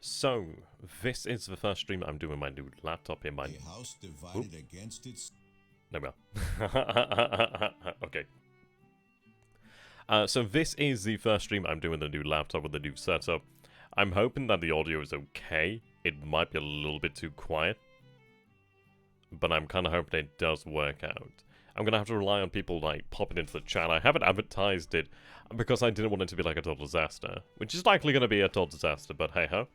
So, this is the first stream I'm doing with my new laptop here. A house divided against its... There we are. Okay. So this is the first stream I'm doing with the new laptop with the new setup. I'm hoping that the audio is okay. It might be a little bit too quiet, but I'm kind of hoping it does work out. I'm going to have to rely on people, like, popping into the chat. I haven't advertised it because I didn't want it to be like a total disaster, which is likely going to be a total disaster, but hey-ho.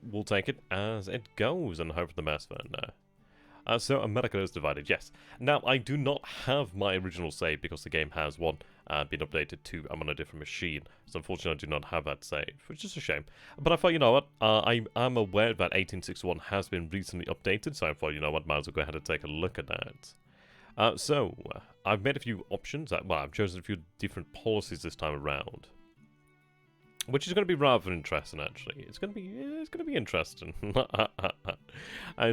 We'll take it as it goes and hope for the best then. So America is divided, yes. Now, I do not have my original save because the game has been updated to, I'm on a different machine. So unfortunately I do not have that save, which is a shame. But I thought, you know what, I'm aware that 1861 has been recently updated, so I thought, you know what, might as well go ahead and take a look at that. I've made a few options, well, I've chosen a few different policies this time around. Which is going to be rather interesting, actually. It's going to be interesting.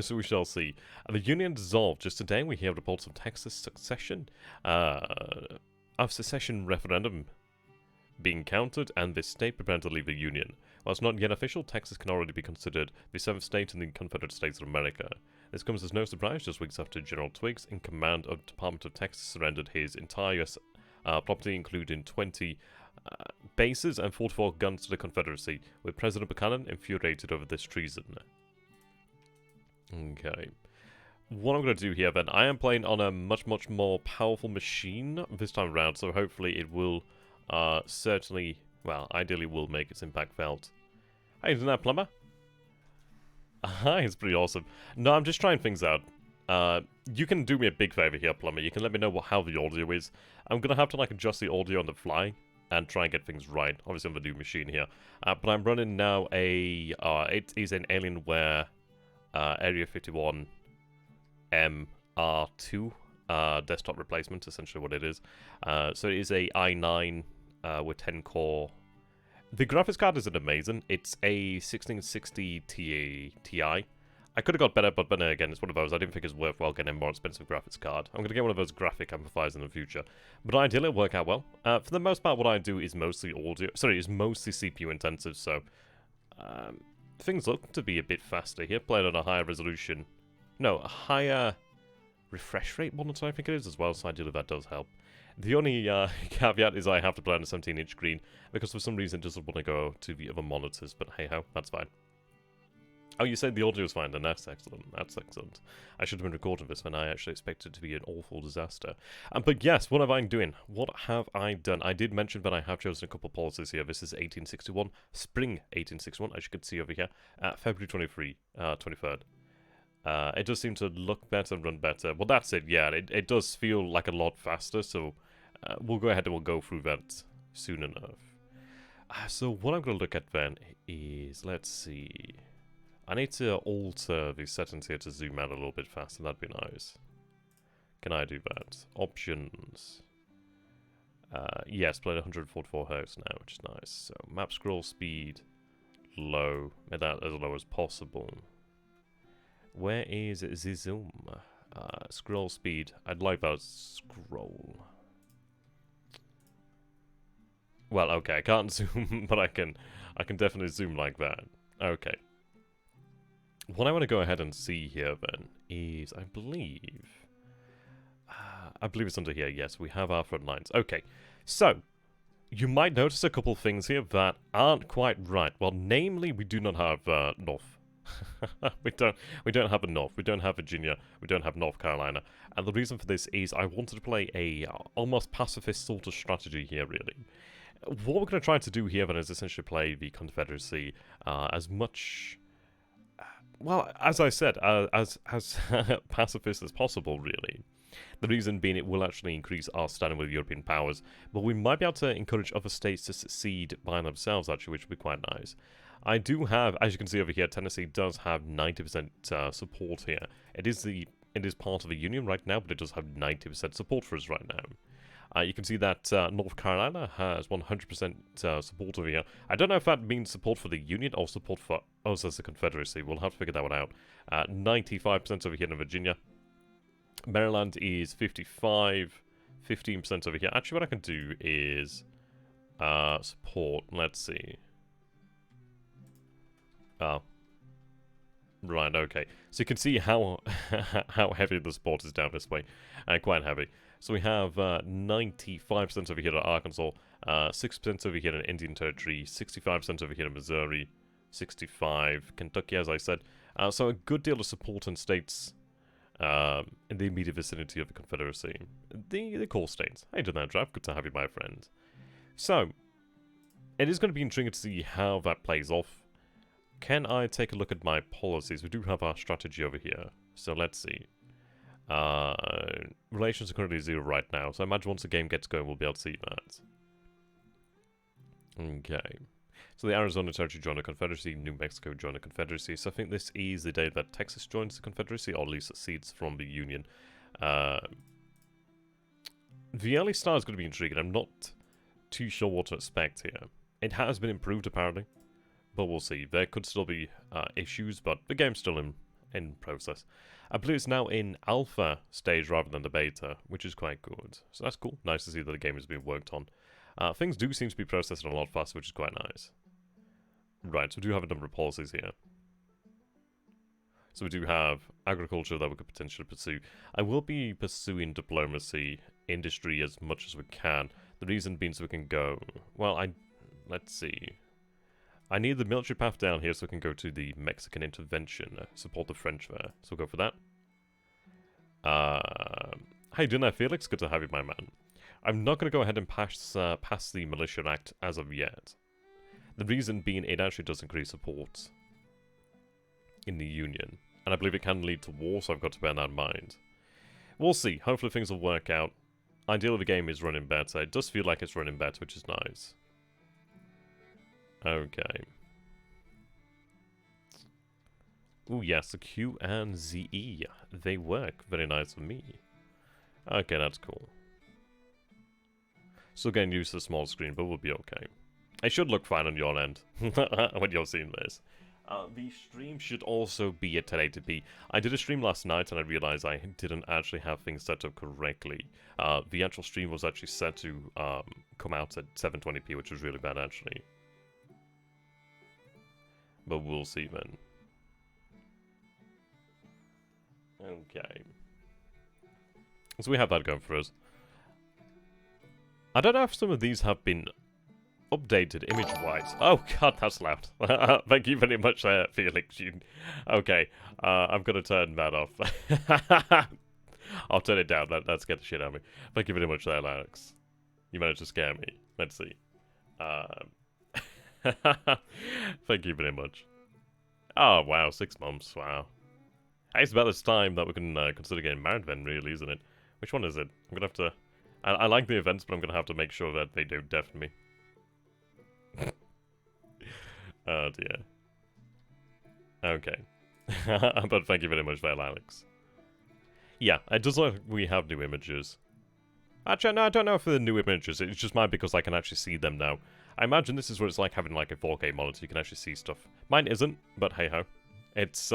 So we shall see. The Union dissolved. Just today we hear reports of Texas secession referendum being countered, and the state prepared to leave the Union. While it's not yet official, Texas can already be considered the 7th state in the Confederate States of America. This comes as no surprise just weeks after General Twiggs, in command of the Department of Texas, surrendered his entire U.S. Property, including 20 bases and 44 guns to the Confederacy, with President Buchanan infuriated over this treason. Okay. What I'm going to do here then, I am playing on a much more powerful machine this time around, so hopefully it will certainly, well, ideally will make its impact felt. Hey, isn't that Plumber? Hi, it's pretty awesome. No, I'm just trying things out. You can do me a big favor here, Plumber. You can let me know how the audio is. I'm going to have to, like, adjust the audio on the fly and try and get things right, obviously on the new machine here. But I'm running now it is an Alienware Area 51 MR2 desktop replacement, essentially what it is. So it is a i9 with 10 core. The graphics card isn't amazing. It's a 1660 Ti. I could have got better, but then again, it's one of those. I didn't think it's worthwhile getting a more expensive graphics card. I'm going to get one of those graphic amplifiers in the future. But ideally, it'll work out well. For the most part, what I do is mostly is mostly CPU intensive, so things look to be a bit faster here. Playing on a higher resolution. No, a higher refresh rate monitor, I think it is, as well, so ideally that does help. The only caveat is I have to play on a 17-inch screen, because for some reason it doesn't want to go to the other monitors, but hey-ho, that's fine. Oh, you said the audio is fine, then that's excellent. That's excellent. I should have been recording this when I actually expected it to be an awful disaster. But yes, what have I been doing? What have I done? I did mention that I have chosen a couple of policies here. This is 1861, spring 1861, as you can see over here, February 23rd. It does seem to look better and run better. Well, that's it, yeah. It does feel like a lot faster, so we'll go ahead and we'll go through that soon enough. So what I'm going to look at then is, let's see. I need to alter the settings here to zoom out a little bit faster. That'd be nice. Can I do that? Options. Yes, play 144 Hz now, which is nice. So map scroll speed, low. Make that as low as possible. Where is the zoom? Scroll speed. I'd like that scroll. Well, okay, I can't zoom, but I can definitely zoom like that. Okay. What I want to go ahead and see here then is, I believe it's under here. Yes, we have our front lines. Okay, so you might notice a couple things here that aren't quite right. Well, namely, we do not have North. we don't have a North. We don't have Virginia. We don't have North Carolina. And the reason for this is I wanted to play a almost pacifist sort of strategy here, really. What we're going to try to do here then is essentially play the Confederacy as much... well, as I said, as pacifist as possible, really. The reason being it will actually increase our standing with European powers, but we might be able to encourage other states to secede by themselves, actually, which would be quite nice. I do have, as you can see over here, Tennessee does have 90% support here. It is part of the Union right now, but it does have 90% support for us right now. You can see that North Carolina has 100% support over here. I don't know if that means support for the Union or support for us as a Confederacy. We'll have to figure that one out. 95% over here in Virginia. Maryland is 55, 15% over here. Actually, what I can do is support. Let's see. Oh. Right, okay. So you can see how how heavy the support is down this way. Quite heavy. So we have 95% over here at Arkansas, 6% over here in Indian Territory, 65% over here in Missouri, 65 Kentucky, as I said. So a good deal of support in states in the immediate vicinity of the Confederacy. The core states. How you doing there, Draft? Good to have you, my friend. So, it is going to be intriguing to see how that plays off. Can I take a look at my policies? We do have our strategy over here. So let's see. Relations are currently 0 right now, so I imagine once the game gets going we'll be able to see that. Okay. So the Arizona Territory joined the Confederacy, New Mexico joined the Confederacy, so I think this is the day that Texas joins the Confederacy, or at least secedes from the Union. The early start is going to be intriguing. I'm not too sure what to expect here. It has been improved apparently, but we'll see. There could still be issues, but the game's still in process. I believe it's now in alpha stage rather than the beta, which is quite good. So that's cool. Nice to see that the game is being worked on. Things do seem to be processing a lot faster, which is quite nice. Right, so we do have a number of policies here. So we do have agriculture that we could potentially pursue. I will be pursuing diplomacy, industry as much as we can. The reason being so we can go... Well, let's see. I need the military path down here so we can go to the Mexican intervention, support the French there. So we'll go for that. How you doing there, Felix? Good to have you, my man. I'm not going to go ahead and pass the Militia Act as of yet. The reason being it actually does increase support in the Union. And I believe it can lead to war, so I've got to bear that in mind. We'll see. Hopefully things will work out. Ideally the game is running better. It does feel like it's running better, which is nice. Okay. Ooh, yes, the Q and ZE. They work very nice for me. Okay, that's cool. Still getting used to the small screen, but we'll be okay. It should look fine on your end when you're seeing this. The stream should also be at 1080p. I did a stream last night and I realized I didn't actually have things set up correctly. The actual stream was actually set to come out at 720p, which was really bad actually. But we'll see then. Okay. So we have that going for us. I don't know if some of these have been updated image-wise. Oh god, that's loud. Thank you very much there, Felix. Okay, I'm gonna turn that off. I'll turn it down. Let's get the shit out of me. Thank you very much there, Alex. You managed to scare me. Let's see. Thank you very much. Oh, wow, 6 months, wow. It's about this time that we can consider getting married then, really, isn't it? Which one is it? I'm gonna have to... I like the events, but I'm gonna have to make sure that they don't deafen me. Oh, dear. Okay. But thank you very much there, Alex. Yeah, it does look like we have new images. Actually, no, I don't know if they're new images. It's just mine because I can actually see them now. I imagine this is what it's like having like a 4K monitor. You can actually see stuff. Mine isn't, but hey ho. It's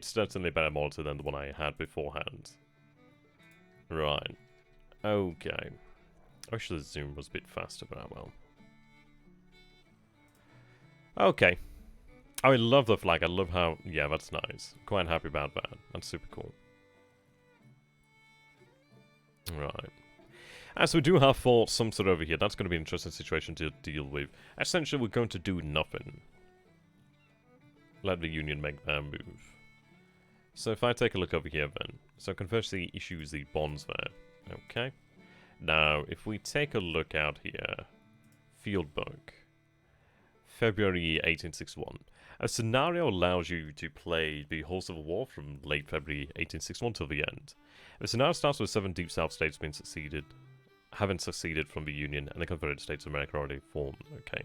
certainly a better monitor than the one I had beforehand. Right. Okay. I wish the zoom was a bit faster, but oh well. Okay. I love the flag. I love how... Yeah, that's nice. Quite happy about that. That's super cool. Right. As we do have Fort Sumter over here, that's going to be an interesting situation to deal with. Essentially, we're going to do nothing. Let the Union make their move. So if I take a look over here then. So Confederacy issues the bonds there. Okay. Now, if we take a look out here. Field book. February 1861. A scenario allows you to play the whole Civil War from late February 1861 till the end. The scenario starts with 7 Deep South states having seceded from the Union, and the Confederate States of America already formed. Okay.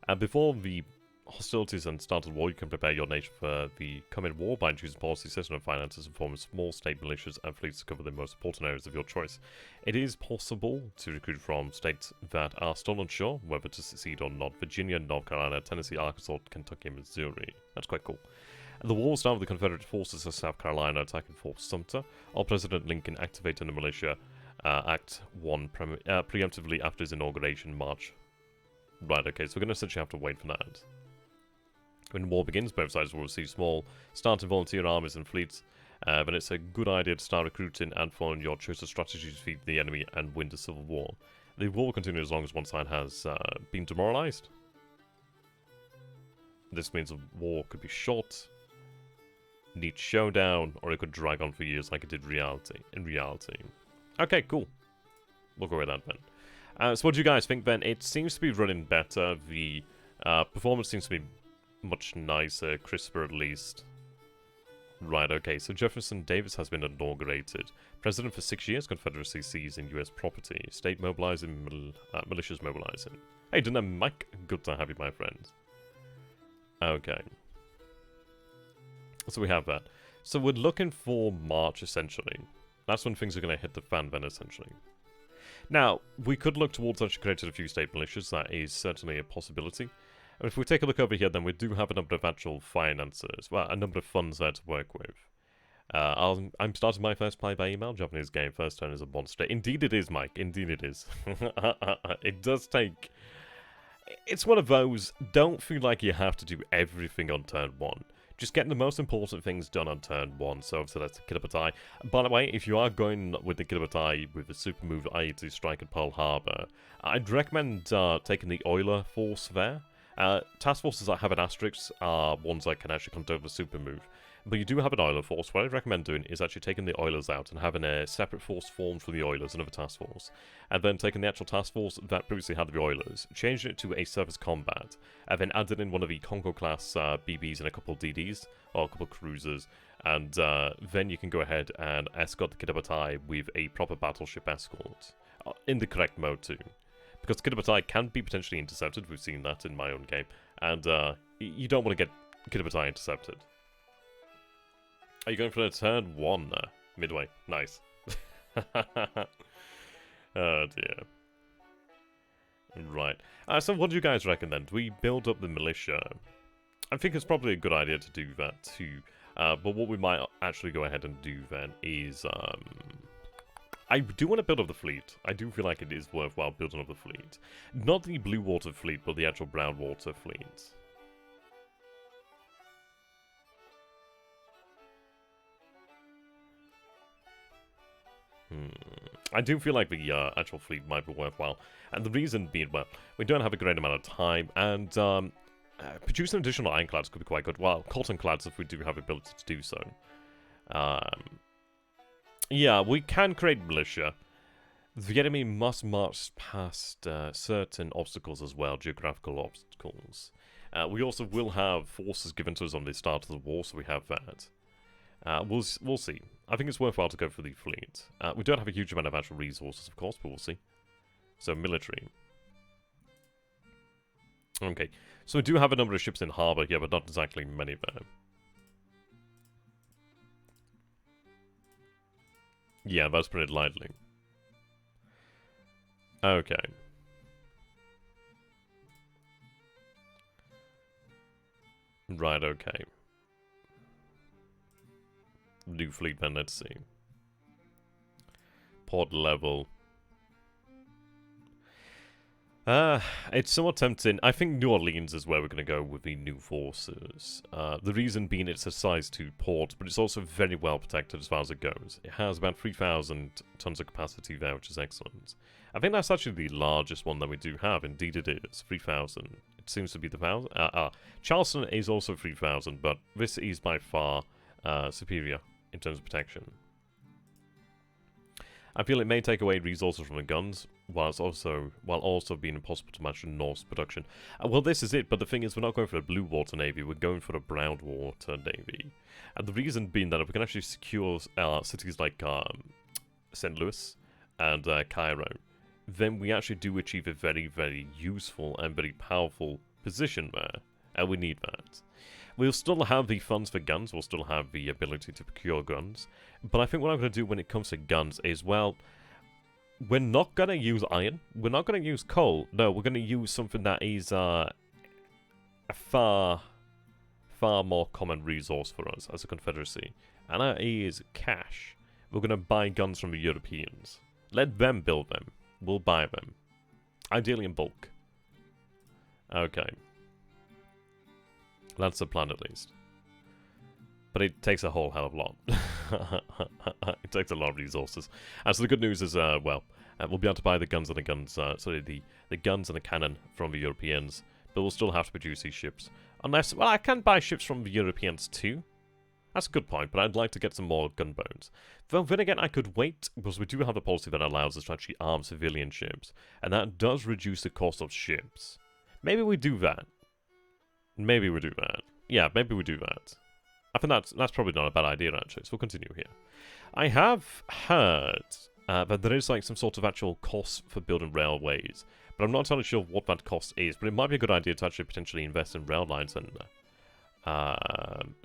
And before the hostilities and start of war, you can prepare your nation for the coming war by choosing policy, system of finances, and forming small state militias and fleets to cover the most important areas of your choice. It is possible to recruit from states that are still unsure whether to secede or not. Virginia, North Carolina, Tennessee, Arkansas, Kentucky, and Missouri. That's quite cool. The war started with the Confederate forces of South Carolina attacking Fort Sumter, or President Lincoln activating the Militia Act 1 preemptively after his inauguration in March. Right, okay, so we're going to essentially have to wait for that. When war begins, both sides will receive small starting volunteer armies and fleets, but it's a good idea to start recruiting and following your chosen strategy to defeat the enemy and win the civil war. The war will continue as long as one side has been demoralized. This means the war could be short, neat showdown, or it could drag on for years like it did in reality. Okay, cool. We'll go with that then. So what do you guys think then? It seems to be running better. The performance seems to be much nicer, crisper at least. Right, okay, so Jefferson Davis has been inaugurated. President for 6 years, Confederacy seizing US property. State mobilizing, militias mobilizing. Hey, didn't that Mike? Good to have you, my friend. Okay. So we have that. So we're looking for March, essentially. That's when things are going to hit the fan then, essentially. Now, we could look towards actually creating a few state militias. That is certainly a possibility. And if we take a look over here, then we do have a number of actual finances. Well, a number of funds there to work with. I'm starting my first play by email. Japanese game. First turn is a monster. Indeed it is, Mike. Indeed it is. It does take... It's one of those, don't feel like you have to do everything on turn 1. Just getting the most important things done on turn 1. So that's Kitabatai. By the way, if you are going with the Kitabatai with the super move, i.e. to strike at Pearl Harbor, I'd recommend taking the Euler force there. Task forces that have an asterisk are ones that can actually conduct the super move. But you do have an Euler force. What I'd recommend doing is actually taking the Oilers out and having a separate force formed for the Oilers, another task force. And then taking the actual task force that previously had the Oilers, changing it to a surface combat, and then adding in one of the Congo class BBs and a couple of DDs, or a couple of cruisers. And then you can go ahead and escort the Kitabatai with a proper battleship escort. In the correct mode too. Because Kitabatai can be potentially intercepted, we've seen that in my own game. And you don't want to get Kitabatai intercepted. Are you going for a turn 1 there? Midway. Nice. Oh dear. Right. So what do you guys reckon then? Do we build up the militia? I think it's probably a good idea to do that too. But what we might actually go ahead and do then is... I do want to build up the fleet. I do feel like it is worthwhile building up the fleet. Not the blue water fleet, but the actual brown water fleet. I do feel like the actual fleet might be worthwhile. And the reason being, well, we don't have a great amount of time, and producing additional ironclads could be quite good. Well, cotton clads if we do have ability to do so. Yeah, we can create militia. The enemy must march past certain obstacles as well, geographical obstacles. We also will have forces given to us on the start of the war, so we have that. We'll see. I think it's worthwhile to go for the fleet. We don't have a huge amount of actual resources, of course, but we'll see. So, military. Okay, so we do have a number of ships in harbour here, but not exactly many there. Yeah, that's put it lightly. Okay. Right, okay. New fleet then, let's see. Port level. It's somewhat tempting. I think New Orleans is where we're going to go with the new forces. The reason being it's a size 2 port, but it's also very well protected as far as it goes. It has about 3,000 tons of capacity there, which is excellent. I think that's actually the largest one that we do have. Indeed it is. 3,000. It seems to be the 1,000. Charleston is also 3,000, but this is by far superior in terms of protection. I feel it may take away resources from the guns, while also being impossible to match the Norse production. Well, this is it, but the thing is, we're not going for a blue water navy, we're going for a brown water navy. And the reason being that if we can actually secure cities like St. Louis and Cairo, then we actually do achieve a very, very useful and very powerful position there. And we need that. We'll still have the funds for guns, we'll still have the ability to procure guns. But I think what I'm going to do when it comes to guns is, well, we're not going to use iron, we're not going to use coal. No, we're going to use something that is a far more common resource for us as a Confederacy. And that is cash. We're going to buy guns from the Europeans. Let them build them. We'll buy them. Ideally in bulk. Okay. That's the plan, at least. But it takes a whole hell of a lot. It takes a lot of resources. And so the good news is, well, we'll be able to buy the guns and the guns, the guns and the cannon from the Europeans, but we'll still have to produce these ships. Unless, well, I can buy ships from the Europeans too. That's a good point, but I'd like to get some more gunboats. Though, then again, I could wait, because we do have a policy that allows us to actually arm civilian ships, and that does reduce the cost of ships. Maybe we do that. Maybe we do that. Yeah, maybe we do that. I think that's probably not a bad idea, actually, so we'll continue here. I have heard that there is, like, some sort of actual cost for building railways, but I'm not entirely sure what that cost is, but it might be a good idea to actually potentially invest in rail lines and...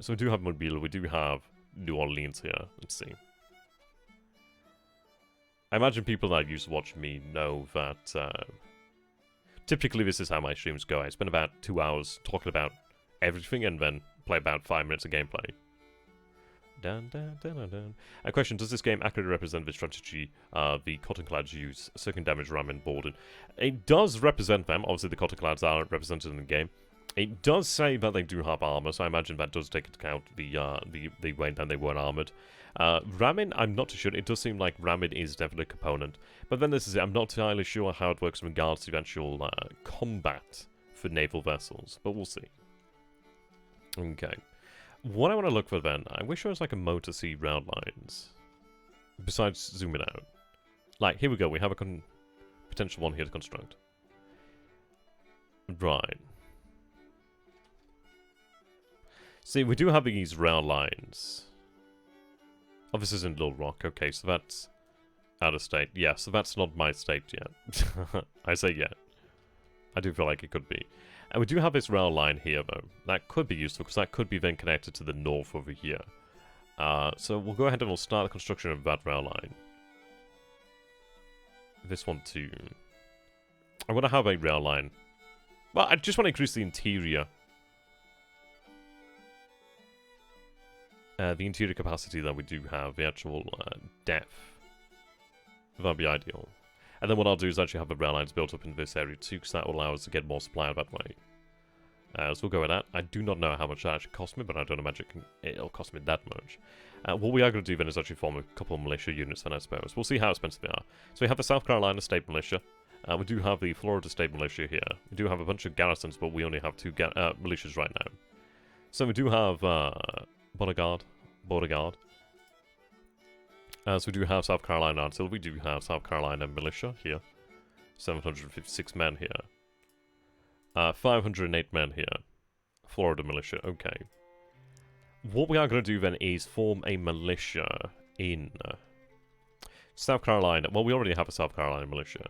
so we do have Mobile, we do have New Orleans here. Let's see. I imagine people that used to watch me know that typically this is how my streams go. I spend about 2 hours talking about everything and then play about 5 minutes of gameplay. Dun, dun, dun, dun, dun. A question, does this game accurately represent the strategy the Cottonclads use, circling damage ram and boarding? It does represent them. Obviously the Cottonclads are represented in the game. It does say that they do have armor, so I imagine that does take into account the way that they weren't armored. Ramming, I'm not too sure. It does seem like ramming is definitely a component. But then this is it. I'm not entirely sure how it works in regards to eventual combat for naval vessels, but we'll see. Okay. What I want to look for then, I wish there was like a mode to see round lines. Besides zooming out. Like, here we go. We have a potential one here to construct. Right. See, we do have these rail lines. Oh, this isn't Little Rock. Okay, so that's out of state. Yeah, so that's not my state yet. I say yet. I do feel like it could be. And we do have this rail line here, though. That could be useful, because that could be then connected to the north over here. So we'll go ahead and we'll start the construction of that rail line. This one too. I want to have a rail line. Well, I just want to increase the interior. The interior capacity that we do have, the actual depth. That'd be ideal. And then what I'll do is actually have the rail lines built up in this area too, because that will allow us to get more supply that way. So we'll go with that. I do not know how much that actually cost me, but I don't imagine it'll cost me that much. What we are going to do then is actually form a couple of militia units then, I suppose. We'll see how expensive they are. So we have the South Carolina State Militia. We do have the Florida State Militia here. We do have a bunch of garrisons, but we only have 2 militias right now. So we do have Border Guard. So we do have South Carolina Artillery. We do have South Carolina Militia here. 756 men here. 508 men here. Florida Militia, okay. What we are going to do then is form a militia in South Carolina. Well, we already have a South Carolina Militia.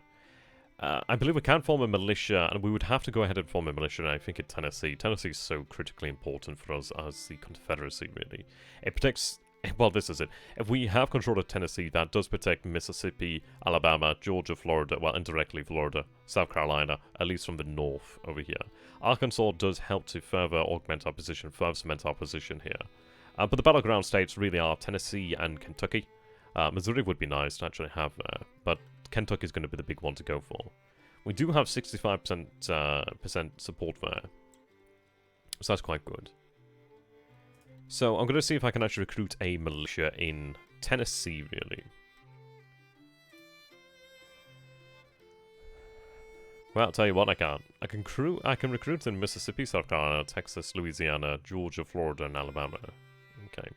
I believe we can form a militia, and we would have to go ahead and form a militia, I think, in Tennessee. Tennessee is so critically important for us as the Confederacy, really. It protects... Well, this is it. If we have control of Tennessee, that does protect Mississippi, Alabama, Georgia, Florida, well, indirectly Florida, South Carolina, at least from the north over here. Arkansas does help to further augment our position, further cement our position here. But the battleground states really are Tennessee and Kentucky. Missouri would be nice to actually have there, but Kentucky is going to be the big one to go for. We do have 65% support there, so that's quite good. So I'm going to see if I can actually recruit a militia in Tennessee, really. Well, I'll tell you what I can. I can recruit in Mississippi, South Carolina, Texas, Louisiana, Georgia, Florida, and Alabama. Okay.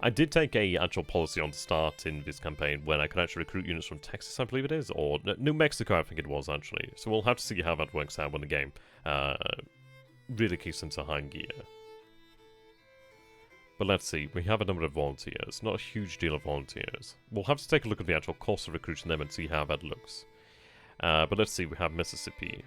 I did take a actual policy on the start in this campaign when I could actually recruit units from Texas, I believe it is, or New Mexico, I think it was, actually. So we'll have to see how that works out when the game really kicks into high gear. But let's see, we have a number of volunteers, not a huge deal of volunteers. We'll have to take a look at the actual cost of recruiting them and see how that looks. But let's see, we have Mississippi.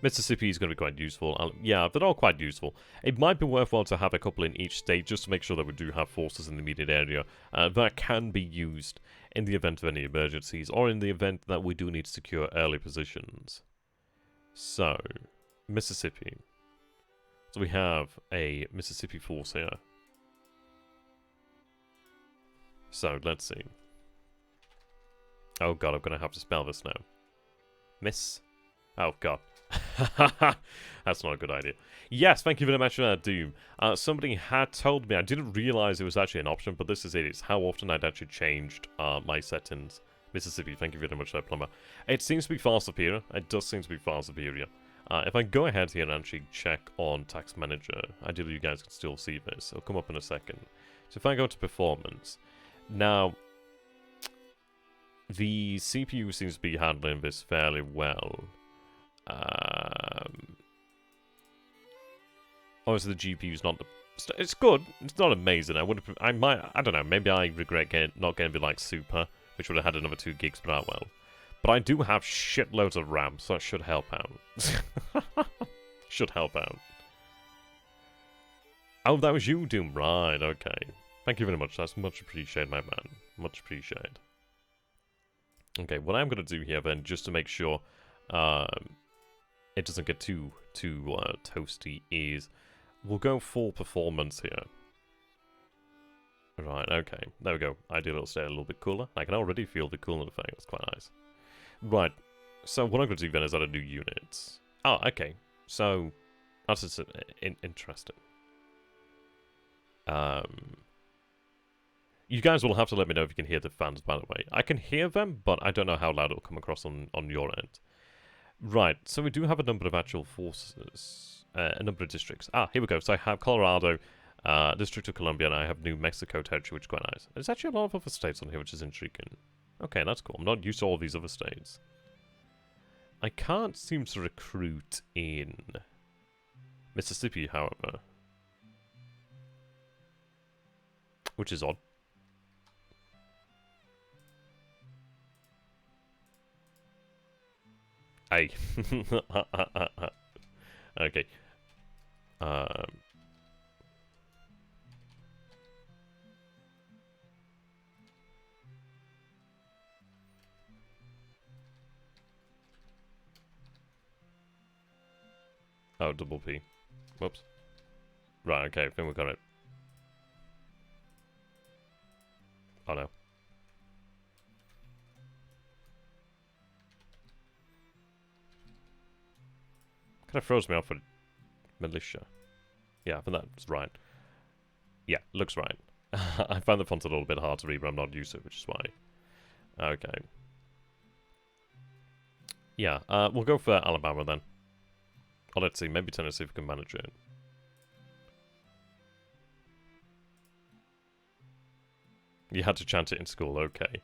Mississippi is going to be quite useful. Yeah, they're all quite useful. It might be worthwhile to have a couple in each state just to make sure that we do have forces in the immediate area that can be used in the event of any emergencies or in the event that we do need to secure early positions. So, Mississippi. So we have a Mississippi force here. So, let's see. Oh god, I'm going to have to spell this now. Oh god. That's not a good idea. Yes, thank you very much for that, Doom. Somebody had told me, I didn't realize it was actually an option, but this is it. It's how often I'd actually changed my settings. Mississippi, thank you very much for that, Plumber. It seems to be far superior. It does seem to be far superior. If I go ahead here and actually check on Tax Manager, ideally you guys can still see this. It'll come up in a second. So if I go to Performance, now, the CPU seems to be handling this fairly well. Obviously, the GPU's not the. It's good. It's not amazing. I might. I don't know. Maybe I regret not getting the like Super, which would have had another 2 gigs, but well. But I do have shitloads of RAM, so that should help out. Should help out. Oh, that was you, Doom. Right. Okay. Thank you very much. That's much appreciated, my man. Much appreciated. Okay, what I'm going to do here then, just to make sure it doesn't get too toasty, is we'll go full performance here. Right, okay. There we go. Ideally it'll stay a little bit cooler. I can already feel the cooling effect. That's quite nice. Right. So what I'm going to do then is add a new unit. Oh, okay. So that's just interesting. You guys will have to let me know if you can hear the fans, by the way. I can hear them, but I don't know how loud it'll come across on your end. Right, so we do have a number of actual forces, a number of districts. Ah, here we go. So I have Colorado, District of Columbia, and I have New Mexico territory, which is quite nice. There's actually a lot of other states on here, which is intriguing. Okay, that's cool. I'm not used to all these other states. I can't seem to recruit in Mississippi, however. Which is odd. Hey. Okay. Oh, double P. Whoops. Right, okay, I think we got it. Oh no. Kind of throws me off with militia. Yeah, I think that's right. Yeah, looks right. I find the font a little bit hard to read, but I'm not used to it, which is why. Okay. Yeah, we'll go for Alabama then. Oh, let's see, maybe Tennessee if we can manage it. You had to chant it in school, okay.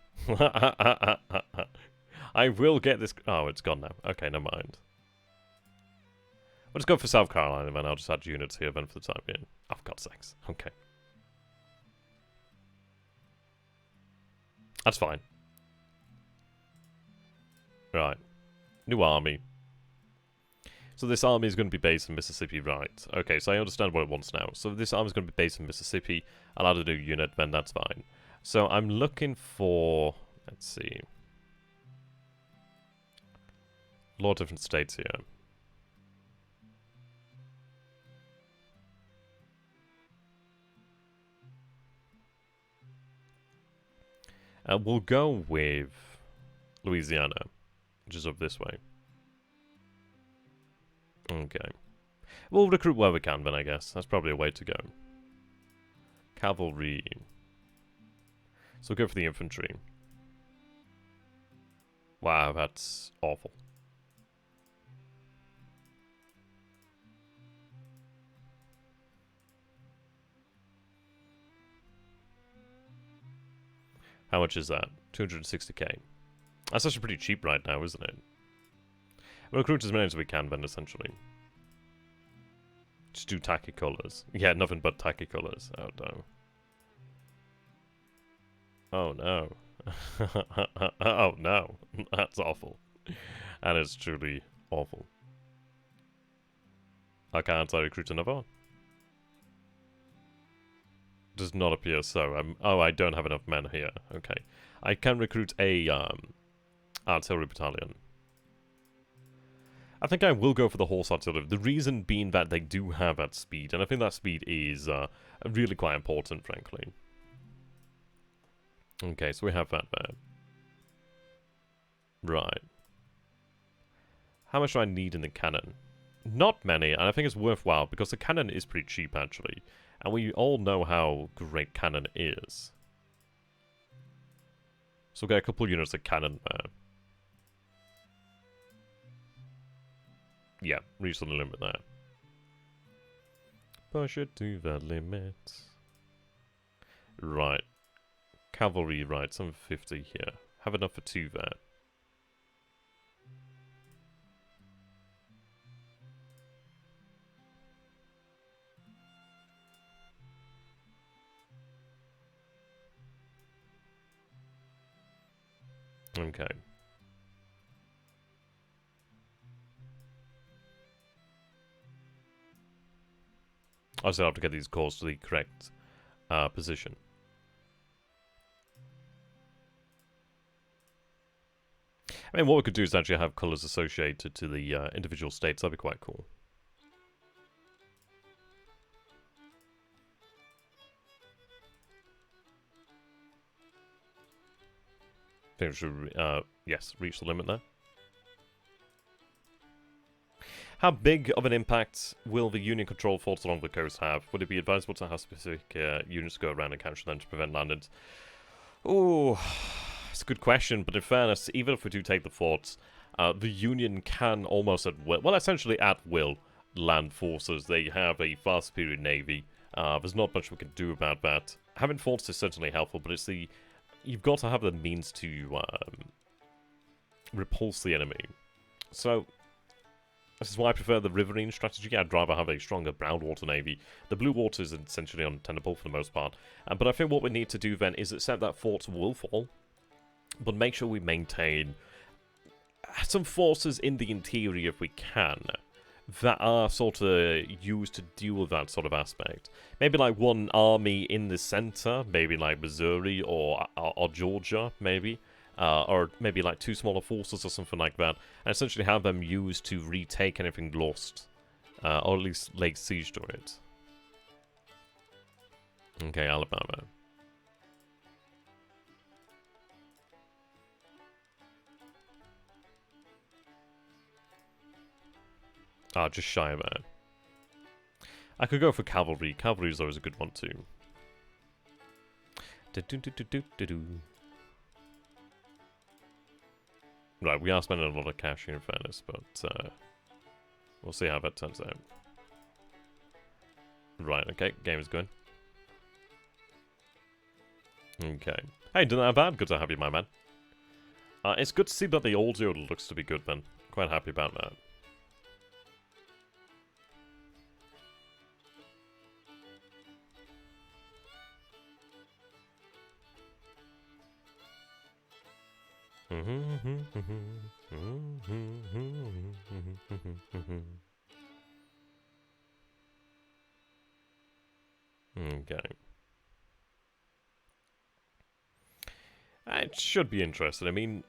I will get this. Oh, it's gone now. Okay, never mind. We'll just go for South Carolina, then I'll just add units here then for the time being. Oh, for God's sakes. Okay. That's fine. Right. New army. So this army is going to be based in Mississippi, right? Okay, so I understand what it wants now. So this army is going to be based in Mississippi. I'll add a new unit, then that's fine. So I'm looking for... Let's see. A lot of different states here. We'll go with Louisiana, which is up this way. Okay. We'll recruit where we can then, I guess. That's probably a way to go. Cavalry. So we'll go for the infantry. Wow, that's awful. How much is that? 260k. That's actually pretty cheap right now, isn't it? We'll recruit as many as we can then, essentially. Just do tacky colours. Yeah, nothing but tacky colours. Oh no. Oh no. Oh no. That's awful. And it's truly awful. I can't recruit another one. Does not appear so. Oh, I don't have enough men here. Okay. I can recruit a artillery battalion. I think I will go for the horse artillery. The reason being that they do have that speed, and I think that speed is really quite important, frankly. Okay, so we have that there. Right. How much do I need in the cannon? Not many, and I think it's worthwhile because the cannon is pretty cheap actually. And we all know how great cannon is. So we'll get a couple units of cannon there. Yeah, reach the limit there. Push it to the limit. Right. Cavalry, right, 750 here. Have enough for 2 there. Okay. I still have to get these cores to the correct position. I mean, what we could do is actually have colours associated to the individual states. That'd be quite cool. I think we should, yes, reach the limit there. How big of an impact will the Union-controlled forts along the coast have? Would it be advisable to have specific units go around and capture them to prevent landings? Oh, it's a good question, but in fairness, even if we do take the forts, the Union can almost at will, well, essentially at will, land forces. They have a far superior navy. There's not much we can do about that. Having forts is certainly helpful, but it's the... You've got to have the means to repulse the enemy. So... This is why I prefer the riverine strategy. I'd rather have a stronger brown water navy. The blue water is essentially untenable for the most part. But I think what we need to do then is accept that forts will fall, but make sure we maintain some forces in the interior if we can, that are sort of used to deal with that sort of aspect. Maybe like one army in the center, maybe like Missouri or Georgia, maybe. Or maybe like 2 smaller forces or something like that, and essentially have them used to retake anything lost, or at least lay siege to it. Okay, Alabama. Just shy of that. I could go for cavalry. Cavalry is always a good one too. Right, we are spending a lot of cash here in fairness, but we'll see how that turns out. Right, okay, game is going. Okay. Hey, didn't that bad? Good to have you, my man. It's good to see that the audio looks to be good, then. Quite happy about that. Okay. It should be interesting. I mean,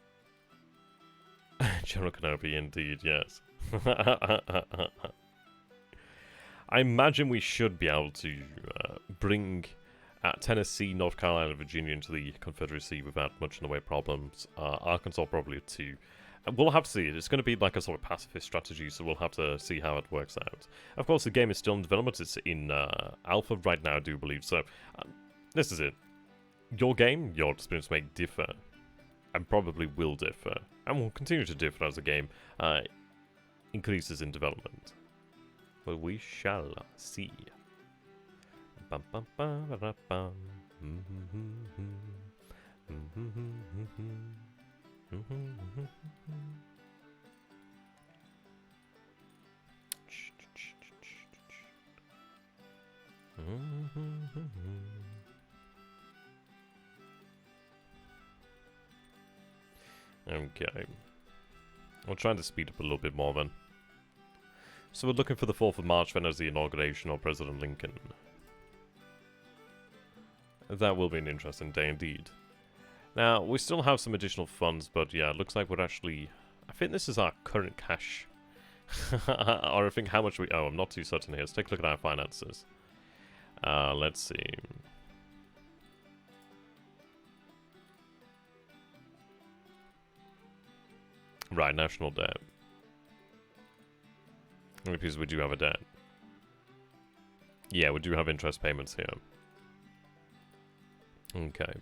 General Kenobi, indeed, yes. I imagine we should be able to bring Tennessee, North Carolina, and Virginia into the Confederacy without much in the way of problems. Arkansas probably too. We'll have to see. It's going to be like a sort of pacifist strategy, so we'll have to see how it works out. Of course, the game is still in development. It's in alpha right now, I do believe. So, this is it. Your game, your experience may differ, and probably will differ, and will continue to differ as the game increases in development. But we shall see. Bum, bum, bum, ba, bum. Okay. I'll try to speed up a little bit more then. So we're looking for the 4th of March then as the inauguration of President Lincoln. That will be an interesting day indeed. Now, we still have some additional funds, but yeah, it looks like we're actually... I think this is our current cash. Or I think how much we owe. I'm not too certain here. Let's take a look at our finances. Let's see. Right, national debt. Because we do have a debt. Yeah, we do have interest payments here. Okay.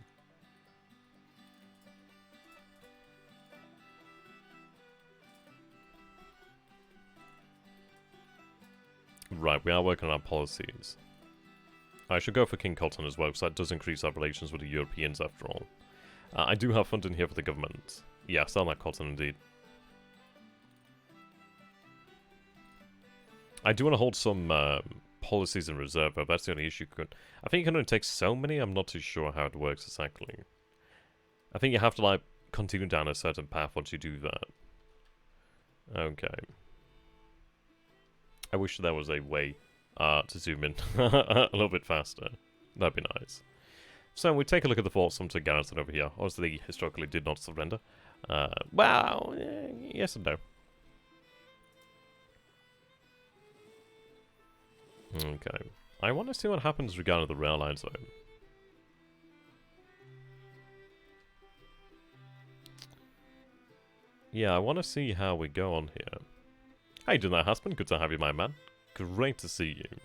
Right, we are working on our policies. I should go for King Cotton as well, because that does increase our relations with the Europeans after all. I do have funding here for the government. Yeah, sell that cotton indeed. I do want to hold some policies in reserve, but that's the only issue. I think you can only take so many. I'm not too sure how it works exactly. I think you have to, like, continue down a certain path once you do that. Okay. I wish there was a way to zoom in a little bit faster. That'd be nice. So we take a look at the Fort Sumter garrison over here. Obviously, they historically did not surrender. Well, yes and no. Okay. I want to see what happens regarding the rail lines, though. Yeah, I want to see how we go on here. How you doing there, husband? Good to have you, my man. Great to see you.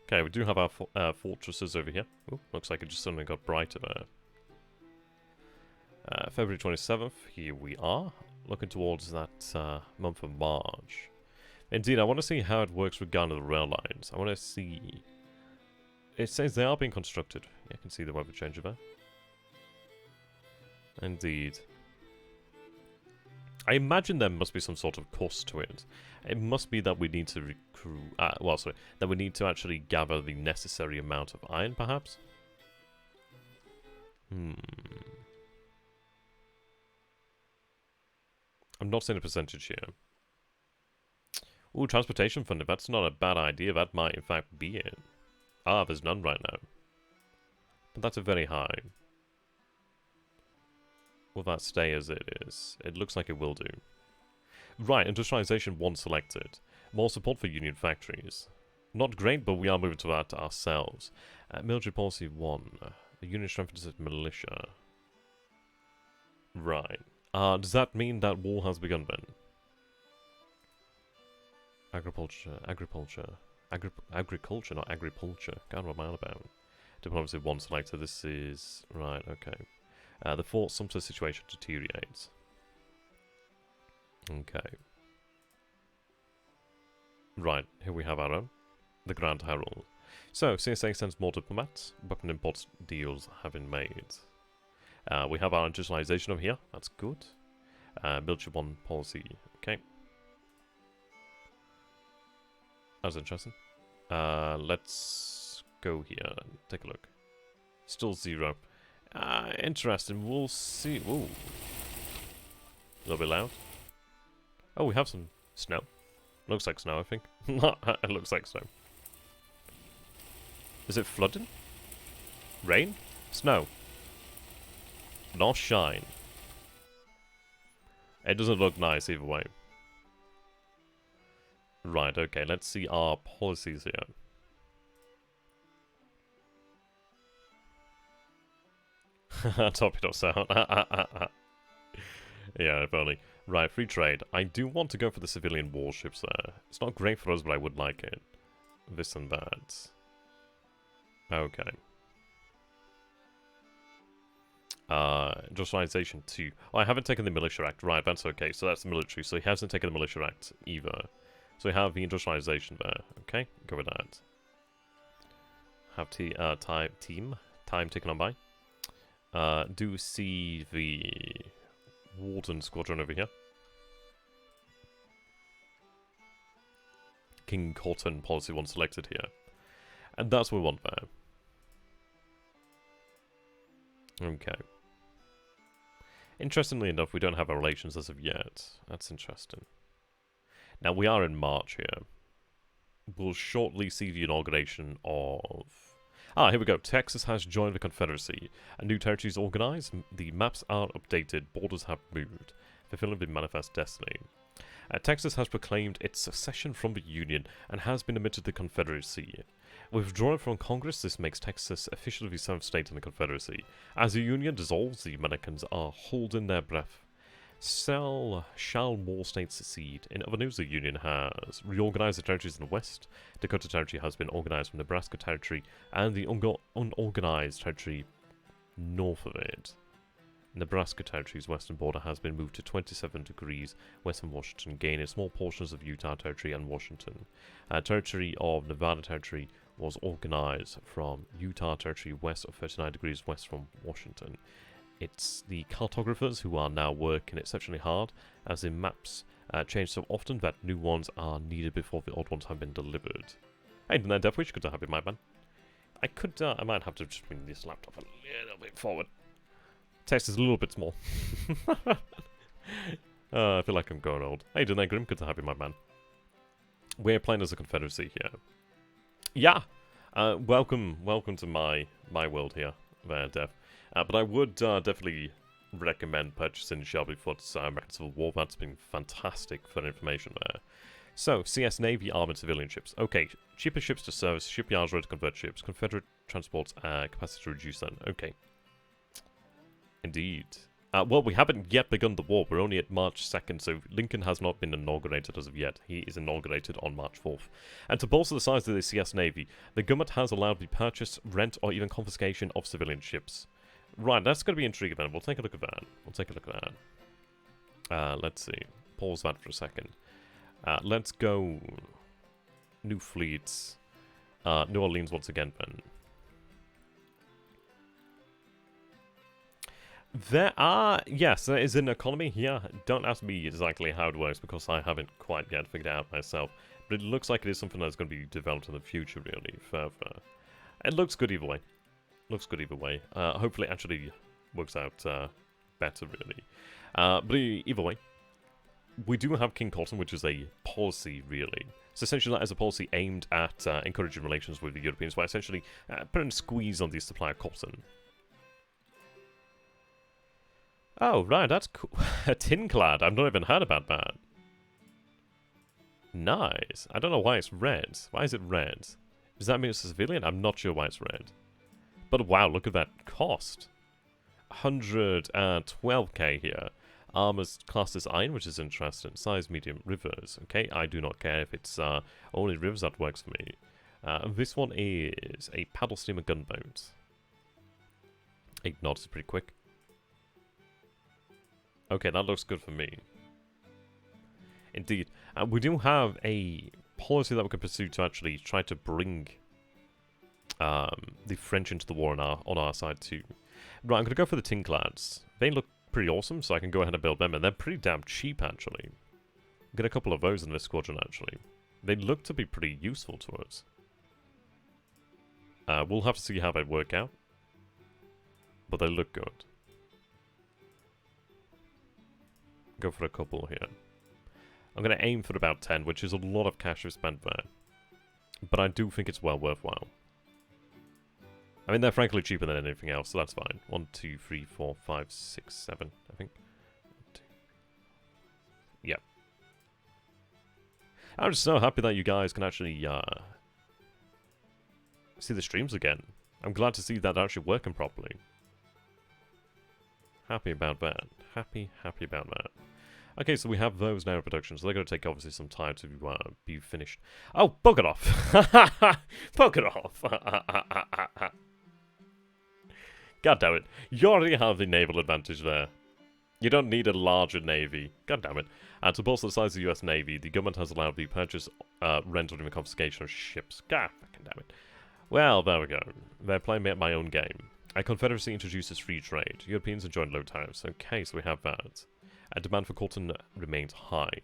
Okay, we do have our fortresses over here. Ooh, looks like it just suddenly got brighter there. February 27th, here we are. Looking towards that month of March. Indeed, I want to see how it works regarding the rail lines. I want to see... It says they are being constructed. Yeah, I can see the weather change there. Indeed. I imagine there must be some sort of cost to it. It must be that we need to recruit... that we need to actually gather the necessary amount of iron, perhaps? I'm not seeing a percentage here. Ooh, transportation fund. If that's not a bad idea, that might in fact be it. Ah, there's none right now. But that's a very high. Will that stay as it is? It looks like it will do. Right, industrialization 1 selected. More support for union factories. Not great, but we are moving to that ourselves. Military policy 1. The union strengthens its militia. Right. Does that mean that war has begun then? Agriculture, not agriculture. God, what am I on about? Diplomacy 1 selected. This is... Right, okay. The Fort Sumter situation deteriorates. Okay. Right, here we have our own. The Grand Herald. So, CSA sends more diplomats. Weapon import deals have been made. We have our industrialization over here. That's good. Military 1 policy. Okay. That's interesting. Let's go here and take a look. Still 0. Interesting. We'll see. Ooh. A little bit loud. Oh, we have some snow. Looks like snow, I think. It looks like snow. Is it flooding? Rain? Snow? Not shine. It doesn't look nice either way. Right, okay, let's see our policies here. Torpedo sound. Yeah, if only. Right, free trade. I do want to go for the civilian warships there. It's not great for us, but I would like it. This and that. Okay. Industrialization 2. Oh, I haven't taken the Militia Act. Right, that's okay. So that's the military. So he hasn't taken the Militia Act either. So we have the industrialization there. Okay, go with that. Have time taken on by. Do see the Warden Squadron over here. King Cotton policy 1 selected here. And that's what we want there. Okay. Interestingly enough, we don't have our relations as of yet. That's interesting. Now, we are in March here. We'll shortly see the inauguration of... here we go. Texas has joined the Confederacy. A new territory is organized. The maps are updated. Borders have moved. Fulfilling the manifest destiny. Texas has proclaimed its secession from the Union and has been admitted to the Confederacy. Withdrawing from Congress, this makes Texas officially the 7th state in the Confederacy. As the Union dissolves, the Americans are holding their breath. Shall more states secede? In other news, the Union has reorganized the territories in the West. Dakota Territory has been organized from Nebraska Territory, and the unorganized territory north of it. Nebraska Territory's western border has been moved to 27 degrees west from Washington, gaining small portions of Utah Territory and Washington. Territory of Nevada Territory was organized from Utah Territory west of 39 degrees west from Washington. It's the cartographers who are now working exceptionally hard, as the maps change so often that new ones are needed before the old ones have been delivered. Hey, Death Wish, good to have you, my man. I might have to just bring this laptop a little bit forward. Text is a little bit small. I feel like I'm going old. Hey, Danae Grim, good to have you, my man. We're playing as a Confederacy here. Yeah! Welcome to my world here, there, Dev. But I would definitely recommend purchasing Shelby Foot's American Civil War. That's been fantastic for information there. So, CS Navy armored civilian ships. Okay, cheaper ships to service, shipyards ready to convert ships, Confederate transports, capacity to reduce them. Okay. Indeed. Well, we haven't yet begun the war. We're only at March 2nd, so Lincoln has not been inaugurated as of yet. He is inaugurated on March 4th. And to bolster the size of the CS Navy, the government has allowed the purchase, rent, or even confiscation of civilian ships. Right, that's going to be intriguing then. We'll take a look at that. Let's see. Pause that for a second. Let's go... New fleets. New Orleans once again, then. Yes, there is an economy here. Don't ask me exactly how it works because I haven't quite yet figured it out myself. But it looks like it is something that's going to be developed in the future, really, further. It looks good either way. Hopefully it actually works out better, really. But either way, we do have King Cotton, which is a policy, really. So essentially that is a policy aimed at encouraging relations with the Europeans by essentially putting a squeeze on the supply of cotton. Oh, right, that's cool. A tin-clad. I've not even heard about that. Nice. I don't know why it's red. Why is it red? Does that mean it's a civilian? I'm not sure why it's red. But wow, look at that cost. 112k here. Armors classed as iron, which is interesting. Size medium. Rivers. Okay, I do not care if it's only rivers. That works for me. This one is a paddle steamer gunboat. 8 knots is pretty quick. Okay, that looks good for me. Indeed. We do have a policy that we can pursue to actually try to bring the French into the war on our side too. Right, I'm going to go for the Tinclads. They look pretty awesome, so I can go ahead and build them, and they're pretty damn cheap, actually. Get a couple of those in this squadron, actually. They look to be pretty useful to us. We'll have to see how they work out. But they look good. Go for a couple here. I'm going to aim for about 10, which is a lot of cash we've spent there. But I do think it's well worthwhile. I mean, they're frankly cheaper than anything else, so that's fine. 1, 2, 3, 4, 5, 6, 7, I think. 2. Yep. I'm just so happy that you guys can actually see the streams again. I'm glad to see that actually working properly. Happy about that. Happy about that. Okay, so we have those now in production, so they're going to take obviously some time to be finished. Oh, bugger off! Bugger off! God damn it. You already have the naval advantage there. You don't need a larger navy. God damn it. And to bolster the size of the US Navy, the government has allowed the purchase, rent, or even confiscation of ships. God fucking damn it. Well, there we go. They're playing me at my own game. A Confederacy introduces free trade. Europeans enjoyed low tariffs. Okay, so we have that. Demand for cotton remains high.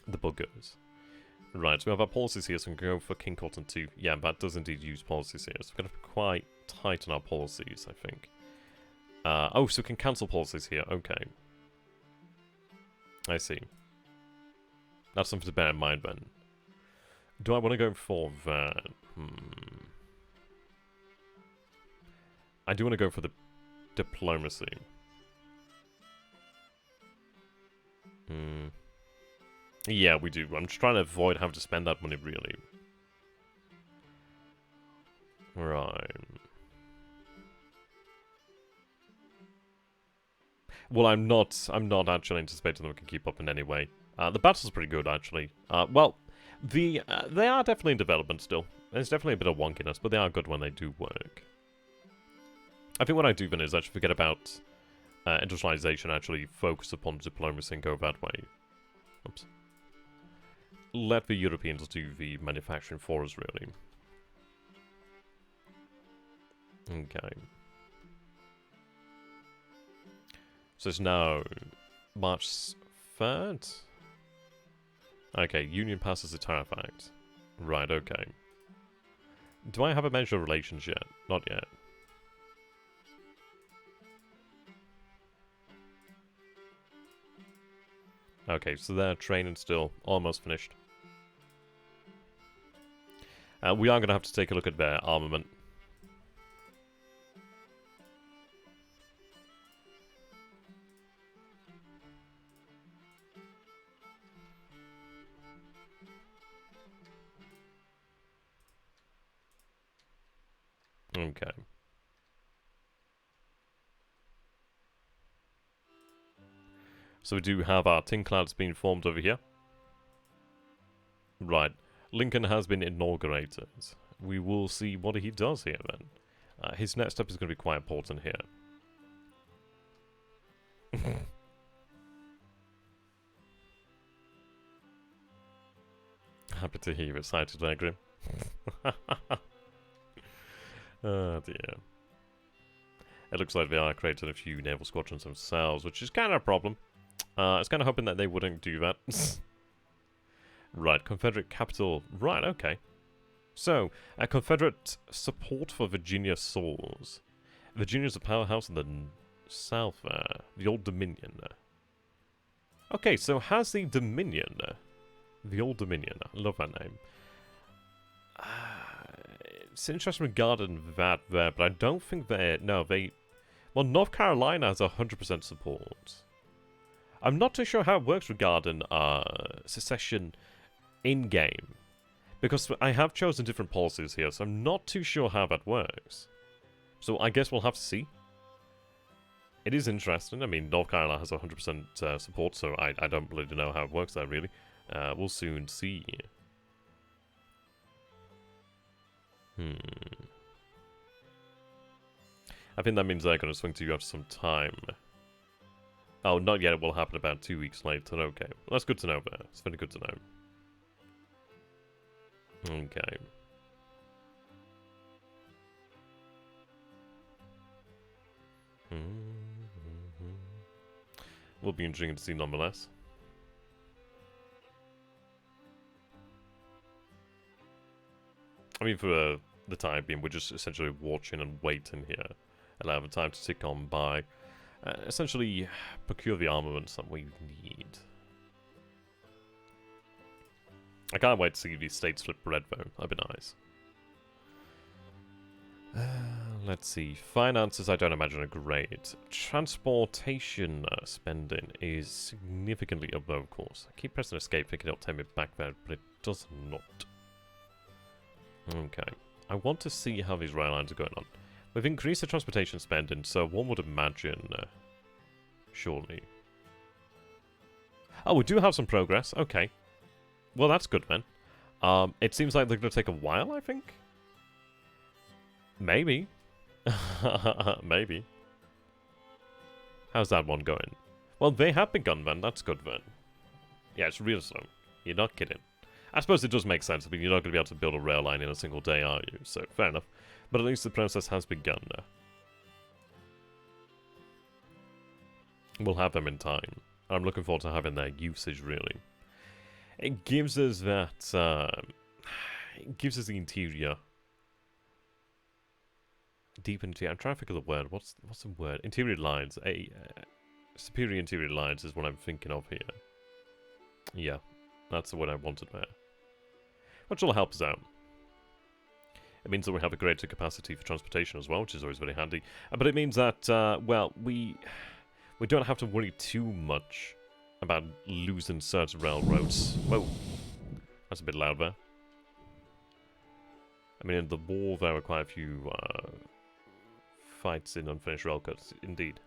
The buggers. Right, so we have our policies here, so we can go for King Cotton 2. Yeah, that does indeed use policies here, so we're going to be quite tight on our policies, I think. Oh, so we can cancel policies here. Okay. I see. That's something to bear in mind, then. Do I want to go for that? I do want to go for the diplomacy. Yeah, we do. I'm just trying to avoid having to spend that money, really. Right. Well, I'm not actually anticipating that we can keep up in any way. The battle's pretty good, actually. Well, they are definitely in development still. There's definitely a bit of wonkiness, but they are good when they do work. I think what I do then is actually forget about industrialization, actually focus upon diplomacy and go that way. Oops. Let the Europeans do the manufacturing for us, really. Okay. So it's now March 3rd? Okay, Union passes the Tariff Act. Right, okay. Do I have a measure of relations yet? Not yet. Okay, so they're training still. Almost finished. We are going to have to take a look at their armament. Okay. So we do have our tin clouds being formed over here. Right. Lincoln has been inaugurated. We will see what he does here then. His next step is going to be quite important here. Happy to hear you excited there, Grim. Oh dear. It looks like they are creating a few naval squadrons themselves, which is kind of a problem. I was kind of hoping that they wouldn't do that. Right, Confederate capital. Right, okay. So, Confederate support for Virginia soars. Virginia's a powerhouse in the south there. The Old Dominion. Okay, so has the Dominion. The Old Dominion. I love that name. It's interesting regarding that there, but I don't think they're... No, they... Well, North Carolina has 100% support. I'm not too sure how it works regarding secession in-game. Because I have chosen different policies here, so I'm not too sure how that works. So I guess we'll have to see. It is interesting. I mean, North Carolina has 100% support, so I don't really know how it works there, really. We'll soon see. I think that means they're going to swing to you after some time. Oh, not yet. It will happen about 2 weeks later. Okay. Well, that's good to know there. It's very good to know. Okay. Will be interesting to see nonetheless. I mean, for the time being, we're just essentially watching and waiting here. Allow the time to tick on by. Essentially, procure the armaments that we need. I can't wait to see these states flip red, though. That'd be nice. Let's see. Finances, I don't imagine are great. Transportation spending is significantly above, of course. I keep pressing escape thinking it'll take me back there, but it does not. Okay. I want to see how these rail lines are going on. We've increased the transportation spending, so one would imagine... surely. Oh, we do have some progress. Okay. Well, that's good, then. It seems like they're going to take a while, I think? Maybe. Maybe. How's that one going? Well, they have begun, then. That's good, then. Yeah, it's real slow. You're not kidding. I suppose it does make sense. I mean, you're not going to be able to build a rail line in a single day, are you? So, fair enough. But at least the process has begun. We'll have them in time. I'm looking forward to having their usage, really. It gives us that... it gives us the interior. Deep interior. I'm trying to think of the word. What's the word? Interior lines. Superior interior lines is what I'm thinking of here. Yeah. That's the word I wanted there. Which will help us out. It means that we have a greater capacity for transportation as well, which is always very handy. But it means that, well, we don't have to worry too much about losing certain railroads. Whoa. That's a bit loud there. I mean, in the war, there were quite a few fights in unfinished rail cuts, indeed.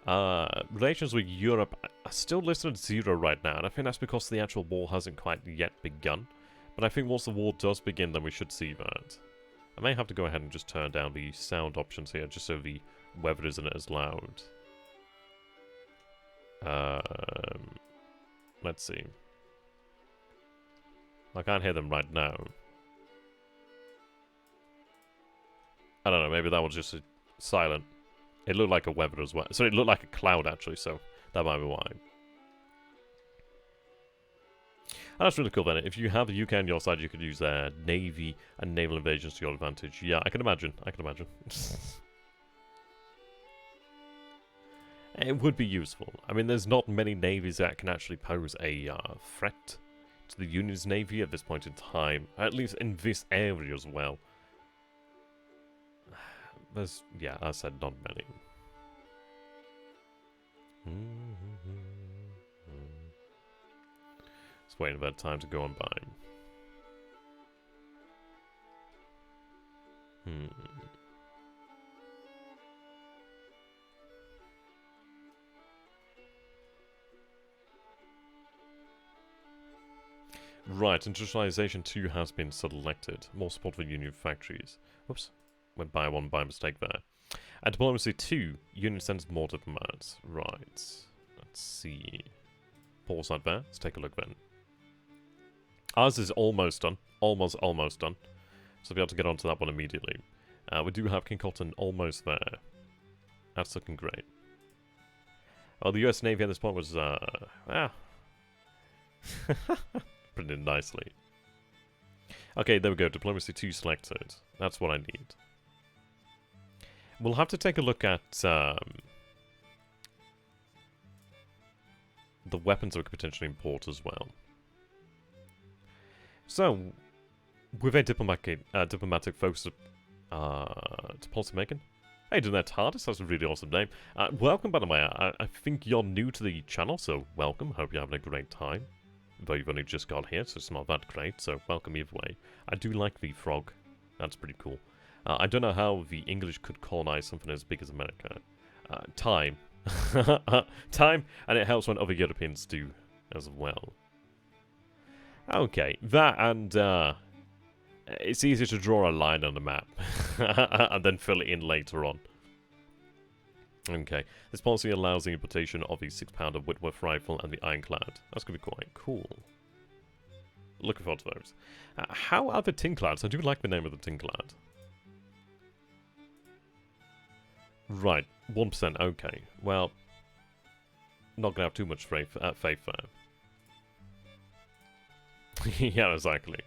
Relations with Europe are still listed at 0 right now, and I think that's because the actual war hasn't quite yet begun. But I think once the war does begin, then we should see that. I may have to go ahead and just turn down the sound options here, just so the weather isn't as loud. Let's see. I can't hear them right now. I don't know, maybe that was just silent. It looked like a weather as well. So it looked like a cloud, actually, so that might be why. And that's really cool, then. If you have the UK on your side, you could use their navy and naval invasions to your advantage. Yeah, I can imagine. I can imagine. It would be useful. I mean, there's not many navies that can actually pose a threat to the Union's navy at this point in time. At least in this area as well. There's, yeah, as I said, not many. Just waiting for that time to go on by. Right, Industrialization 2 has been selected. More support for Union factories. Whoops. Went by one by mistake there. At Diplomacy 2, Union sends more diplomats. Right. Let's see. Pause that there. Let's take a look then. Ours is almost done. Almost done. So we'll be able to get onto that one immediately. We do have King Cotton almost there. That's looking great. Well, the US Navy at this point was, printed nicely. Okay, there we go. Diplomacy 2 selected. That's what I need. We'll have to take a look at the weapons we could potentially import as well. So, with a diplomatic focus to policy making. Hey, doing that TARDIS? That's a really awesome name. Welcome, by the way. I think you're new to the channel, so welcome. Hope you're having a great time. Though you've only just got here, so it's not that great, so welcome either way. I do like the frog. That's pretty cool. I don't know how the English could colonize something as big as America. Time. Time, and it helps when other Europeans do as well. Okay, that and it's easier to draw a line on the map and then fill it in later on. Okay, this policy allows the importation of the 6-pounder Whitworth rifle and the Ironclad. That's going to be quite cool. Looking forward to those. How are the Tinclads? I do like the name of the Tinclad. Right, 1%, okay. Well, not going to have too much faith there. Yeah, exactly.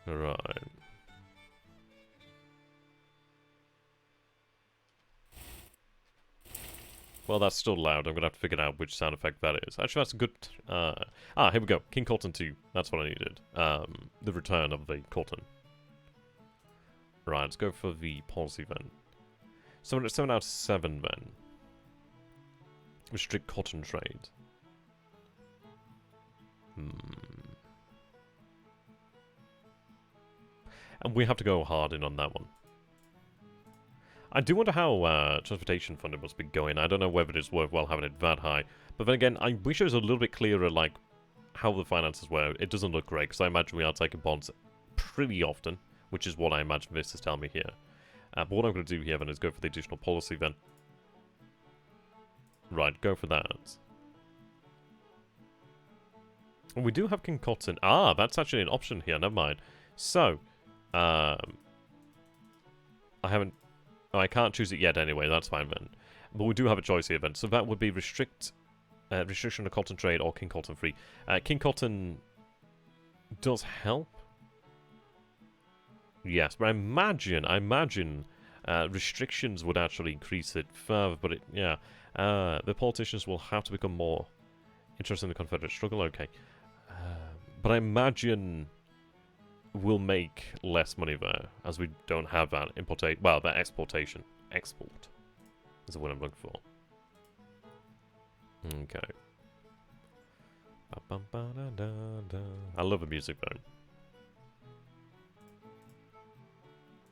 Right. Well, that's still loud. I'm going to have to figure out which sound effect that is. Actually, that's a good... here we go. King Colton 2. That's what I needed. The return of the Colton. Right, let's go for the policy then. 7 out of 7 then. Restrict cotton trade. And we have to go hard in on that one. I do wonder how transportation funding must be going. I don't know whether it's worthwhile having it that high. But then again, I wish it was a little bit clearer, like, how the finances were. It doesn't look great, because I imagine we are taking bonds pretty often, which is what I imagine this is telling me here. But what I'm going to do here then is go for the additional policy then. Right, go for that. And we do have King Cotton. Ah, that's actually an option here. Never mind. So, I haven't... Oh, I can't choose it yet anyway. That's fine then. But we do have a choice here then. So that would be restriction of cotton trade or King Cotton free. King Cotton does help. Yes, but I imagine restrictions would actually increase it further. But yeah, the politicians will have to become more interested in the Confederate struggle. Okay, but I imagine we'll make less money there as we don't have that that exportation. Export is what I'm looking for. Okay. I love the music though.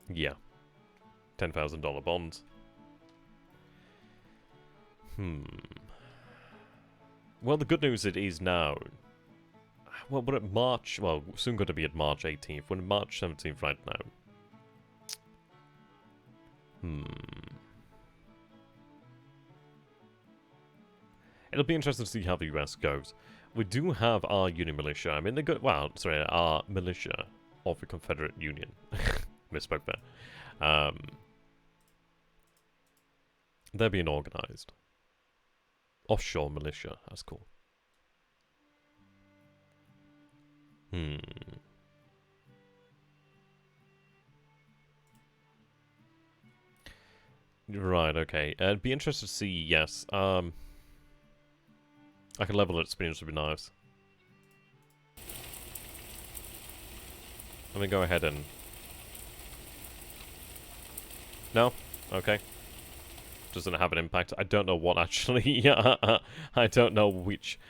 Yeah. $10,000 bonds. Well, the good news it is now. Well, we're at March. Well, soon going to be at March 18th. We're at March 17th right now. It'll be interesting to see how the US goes. We do have our Union militia. I mean, our militia of the Confederate Union. Misspoke there. They're being organized. Offshore militia, that's cool. Right, okay. It'd be interesting to see, yes. I can level its experience would be nice. Let me go ahead and... No? Okay. Doesn't have an impact. I don't know what actually... I don't know which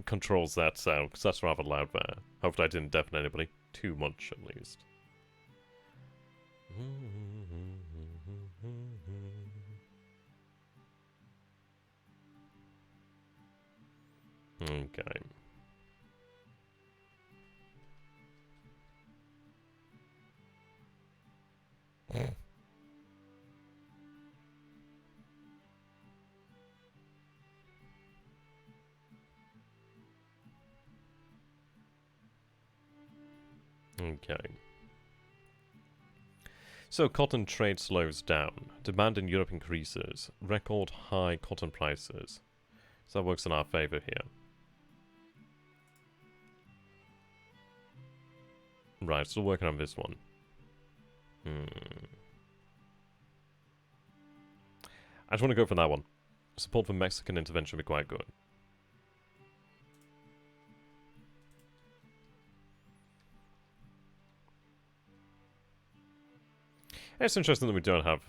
controls that sound, because that's rather loud there. Hopefully I didn't deafen anybody too much, at least. Okay. Okay. So, cotton trade slows down. Demand in Europe increases. Record high cotton prices. So that works in our favor here. Right, still working on this one. I just want to go for that one. Support for Mexican intervention would be quite good. It's interesting that we don't have,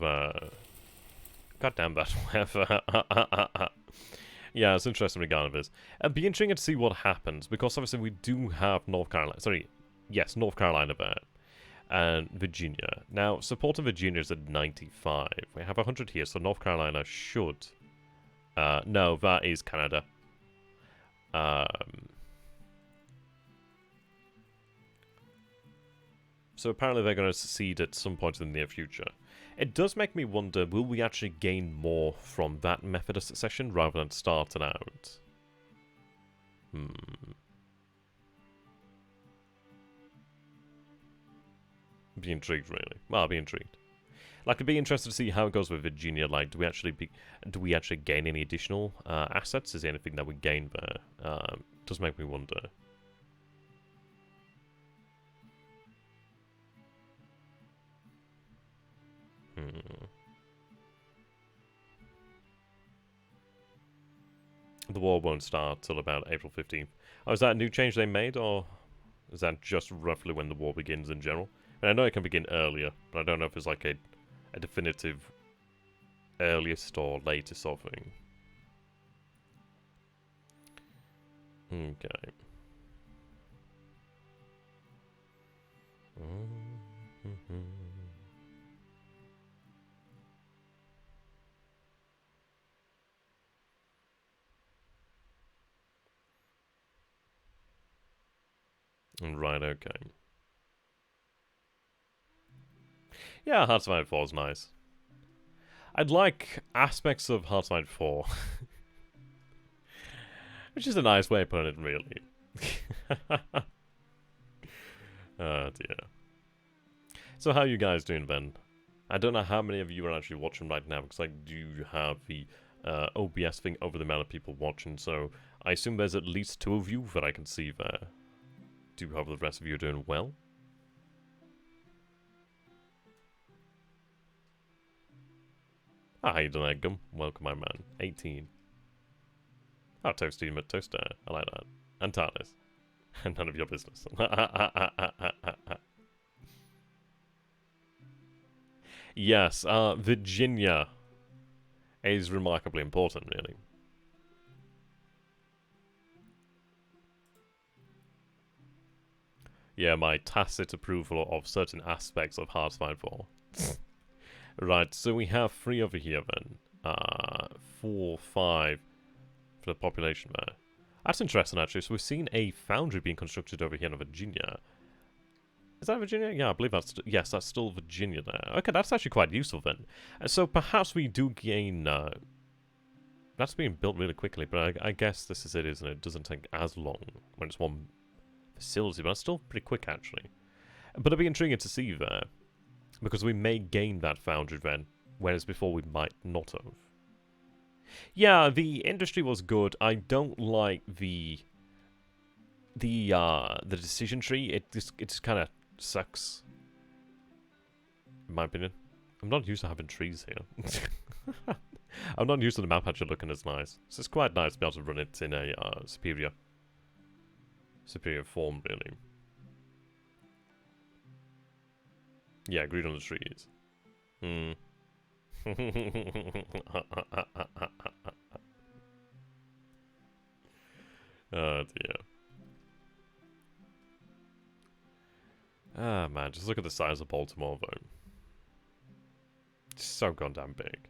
goddamn that weather. Yeah, it's interesting regarding this. It'd be interesting to see what happens, because obviously we do have North Carolina, North Carolina there, and Virginia. Now, support in Virginia is at 95. We have 100 here, so North Carolina should... no, that is Canada. So apparently they're going to secede at some point in the near future. It does make me wonder, will we actually gain more from that method of succession rather than starting out? Be intrigued, really. Well, I'll be intrigued. Like, I'd be interested to see how it goes with Virginia. Like, do we actually gain any additional assets? Is there anything that we gain there? Does make me wonder. The war won't start till about April 15th. Oh, is that a new change they made, or is that just roughly when the war begins in general? I know it can begin earlier, but I don't know if it's like a definitive earliest or latest sort of thing. Okay. Right, okay. Yeah, Hearts of Iron 4 is nice. I'd like aspects of Hearts of Iron 4. Which is a nice way of putting it, really. Oh, dear. So how are you guys doing, Ben? I don't know how many of you are actually watching right now, because I do have the OBS thing over the amount of people watching, so I assume there's at least 2 of you that I can see there. Do hope the rest of you are doing well. Ah, how you doing, Gum? Welcome, my man. 18. Oh, Toasty, but Toaster. I like that. And Tartless. None of your business. Yes, Virginia is remarkably important, really. Yeah, my tacit approval of certain aspects of Hearthstone 4. Right, so we have 3 over here then. 4, 5 for the population there. That's interesting, actually. So we've seen a foundry being constructed over here in Virginia. Is that Virginia? Yeah, I believe that's... Yes, that's still Virginia there. Okay, that's actually quite useful then. So perhaps we do gain... that's being built really quickly, but I guess this is it, isn't it? It doesn't take as long when it's one facility, but it's still pretty quick, actually. But it'll be intriguing to see there, because we may gain that foundry then, whereas before we might not have. Yeah, the industry was good. I don't like the decision tree. It just kind of sucks, in my opinion. I'm not used to having trees here. I'm not used to the map actually looking as nice. So it's quite nice to be able to run it in a superior form, really. Yeah, agreed on the trees. Hmm. Oh dear. Ah man, just look at the size of Baltimore though. It's so goddamn big.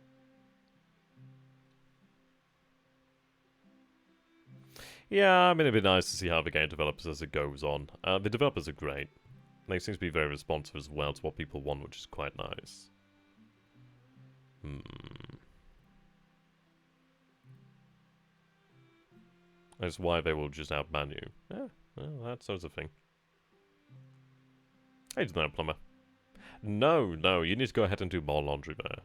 Yeah, I mean, it'd be nice to see how the game develops as it goes on. The developers are great. They seem to be very responsive as well to what people want, which is quite nice. That's why they will just outman you. Yeah, well, that sort of thing. Hey, no, plumber. No, you need to go ahead and do more laundry there.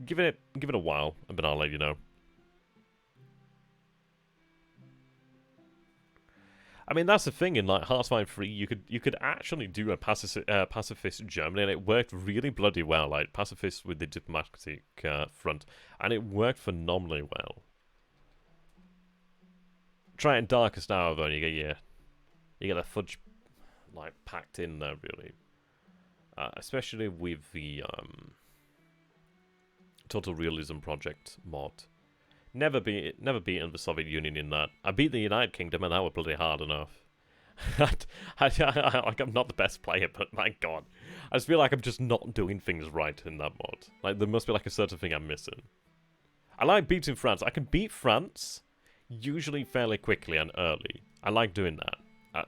Give it a while, and then I'll let you know. I mean, that's the thing in like Hearthstone 3. You could actually do a pacifist Germany, and it worked really bloody well. Like pacifist with the diplomatic front, and it worked phenomenally well. Try it in Darkest Hour though, and you get the fudge like packed in there really, especially with the Total Realism Project mod. Never beaten the Soviet Union in that. I beat the United Kingdom, and that was bloody hard enough. Like, I'm not the best player, but my god. I just feel like I'm just not doing things right in that mod. Like, there must be like a certain thing I'm missing. I like beating France. I can beat France, usually fairly quickly and early. I like doing that.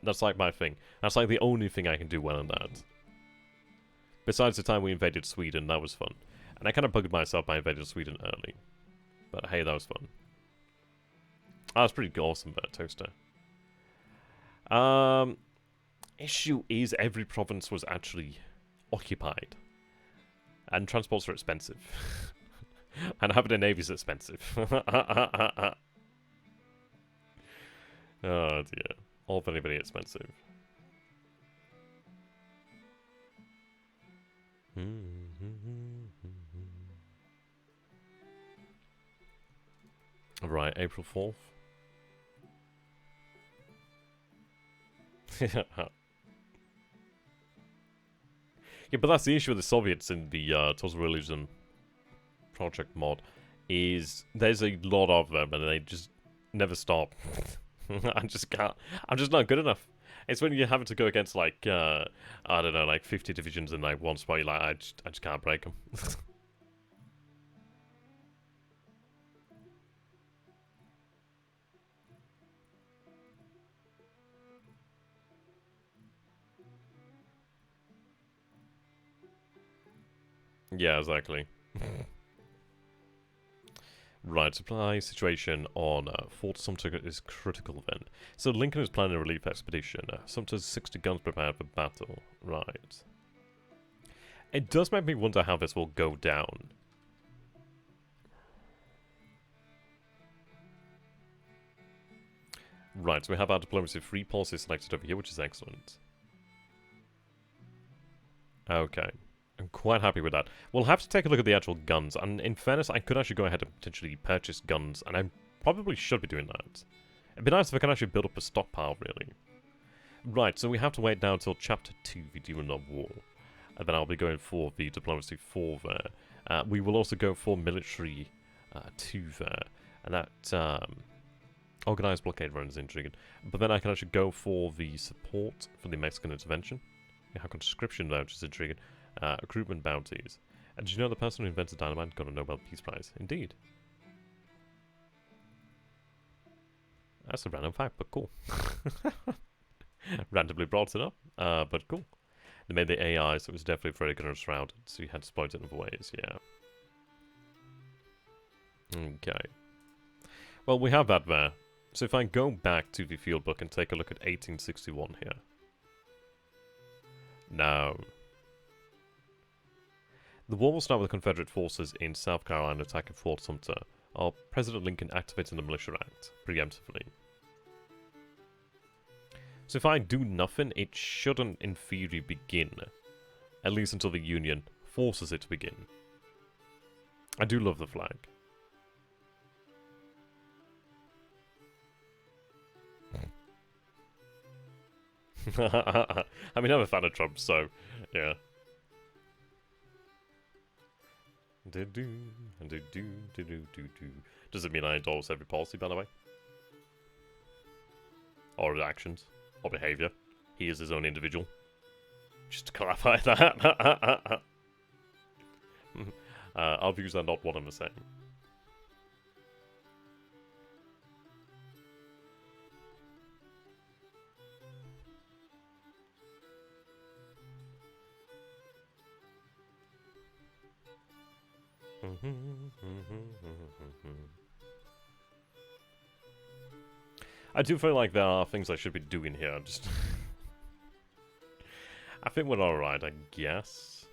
That's like my thing. That's like the only thing I can do well in that. Besides the time we invaded Sweden, that was fun. And I kind of bugged myself by invading Sweden early. But hey, that was fun. That was pretty awesome, but Toaster. Issue is every province was actually occupied. And transports are expensive. And having a navy is expensive. Oh dear. All very, very expensive. Right, April 4th. Yeah, but that's the issue with the Soviets in the Total Realism Project mod, is there's a lot of them and they just never stop. I just can't. I'm just not good enough. It's when you're having to go against like I don't know, like 50 divisions in like one spot. You're like, I just can't break them. Yeah, exactly. Right, supply situation on Fort Sumter is critical then. So Lincoln is planning a relief expedition. Sumter's 60 guns prepared for battle. Right. It does make me wonder how this will go down. Right, so we have our diplomacy free policy selected over here, which is excellent. Okay. I'm quite happy with that. We'll have to take a look at the actual guns, and in fairness, I could actually go ahead and potentially purchase guns, and I probably should be doing that. It'd be nice if I could actually build up a stockpile, really. Right, so we have to wait now until Chapter 2, the Demon of War, and then I'll be going for the Diplomacy 4 there. We will also go for Military 2 there, and that Organized blockade run is intriguing. But then I can actually go for the support for the Mexican intervention. We have conscription vouchers, intriguing. Recruitment bounties. And did you know the person who invented dynamite got a Nobel Peace Prize? Indeed. That's a random fact, but cool. Randomly brought it up, but cool. They made the AI, so it was definitely very good and surrounded, so you had to exploit it in other ways, yeah. Okay. Well, we have that there. So if I go back to the field book and take a look at 1861 here. Now, the war will start with the Confederate forces in South Carolina attacking Fort Sumter, or President Lincoln activating the Militia Act preemptively. So if I do nothing, it shouldn't, in theory, begin. At least until the Union forces it to begin. I do love the flag. I mean, I'm a fan of Trump, so, yeah. Does it mean I endorse every policy, by the way? Or actions? Or behaviour? He is his own individual. Just to clarify that. Our views are not one and the same. I do feel like there are things I should be doing here. Just, I think we're all right, I guess.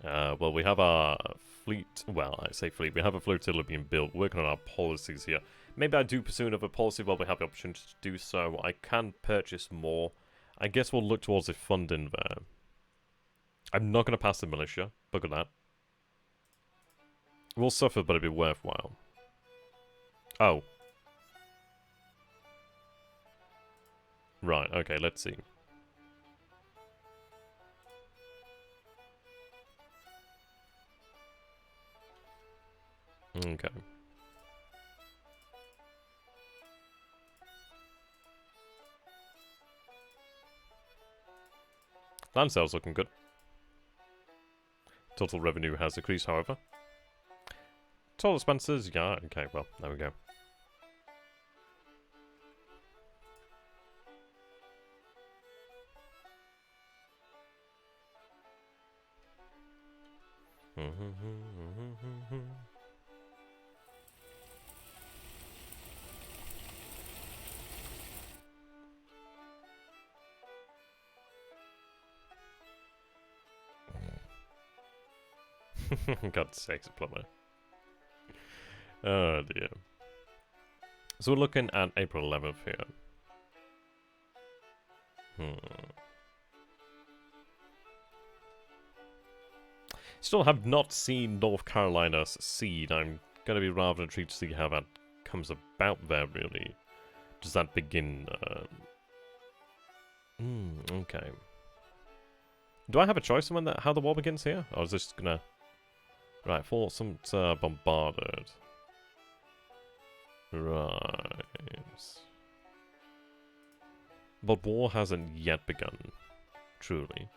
Well, we have our fleet. Well, I say fleet. We have a flotilla being built. Working on our policies here. Maybe I do pursue another policy while we have the opportunity to do so. I can purchase more. I guess we'll look towards the funding there. I'm not going to pass the militia. Look at that. We'll suffer, but it'll be worthwhile. Oh. Right, okay, let's see. Okay. Land sales looking good. Total revenue has decreased, however. Total expenses, yeah, okay, well, there we go. God's sakes, a plumber. Oh dear. So we're looking at April 11th here. Still have not seen North Carolina secede. I'm going to be rather intrigued to see how that comes about there, really. Does that begin? Okay. Do I have a choice on how the war begins here? Or is this gonna... Right, Fort Sumter bombarded. Right. But war hasn't yet begun. Truly.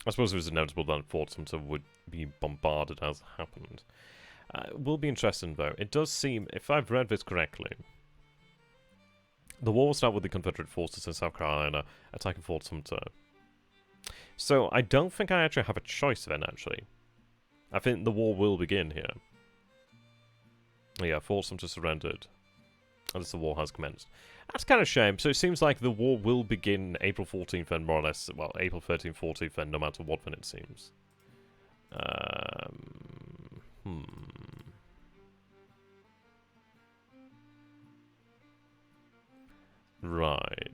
I suppose it was inevitable that Fort Sumter would be bombarded as happened. It will be interesting, though. It does seem, if I've read this correctly, the war will start with the Confederate forces in South Carolina attacking Fort Sumter. So I don't think I actually have a choice then, actually. I think the war will begin here. Yeah, Fort Sumter surrendered. As the war has commenced. That's kind of a shame. So it seems like the war will begin April 14th and more or less, well, April 13th, 14th, and no matter what then it seems. Right.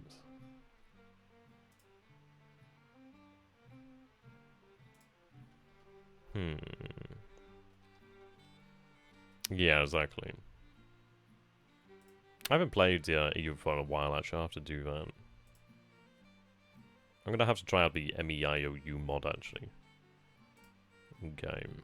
Yeah, exactly. I haven't played EU for a while, actually. I'll have to do that. I'm going to have to try out the MEIOU mod, actually. Game.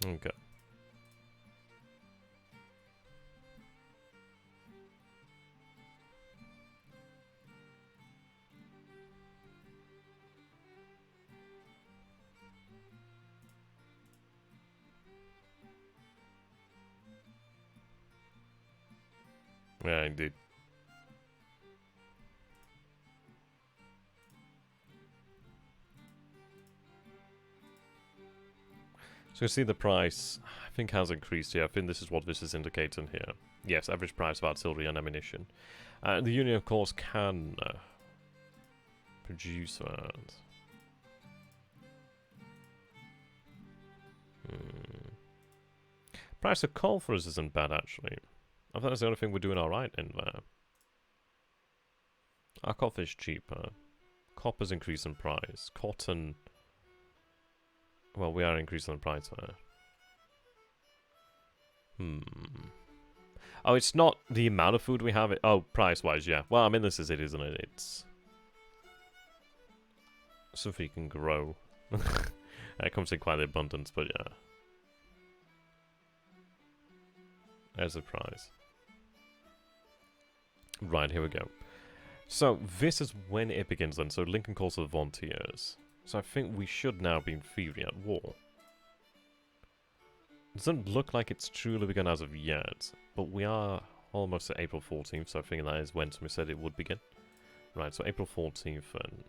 Okay. Yeah, indeed. So you see the price, I think, has increased here. I think this is what this is indicating here. Yes, average price of artillery and ammunition. The Union, of course, can produce that. Price of coal for us isn't bad, actually. I thought that's the only thing we're doing alright in there. Our copper is cheaper. Copper's increasing price. Cotton... Well, we are increasing the price there. Oh, it's not the amount of food we have. Oh, price-wise, yeah. Well, I mean, this is it, isn't it? It's something you can grow. It comes in quite the abundance, but yeah. There's the price. Right, here we go. So, this is when it begins then. So, Lincoln calls for the volunteers. So I think we should now be in theory at war. Doesn't look like it's truly begun as of yet, but we are almost at April 14th, so I think that is when we said it would begin. Right, so April 14th, and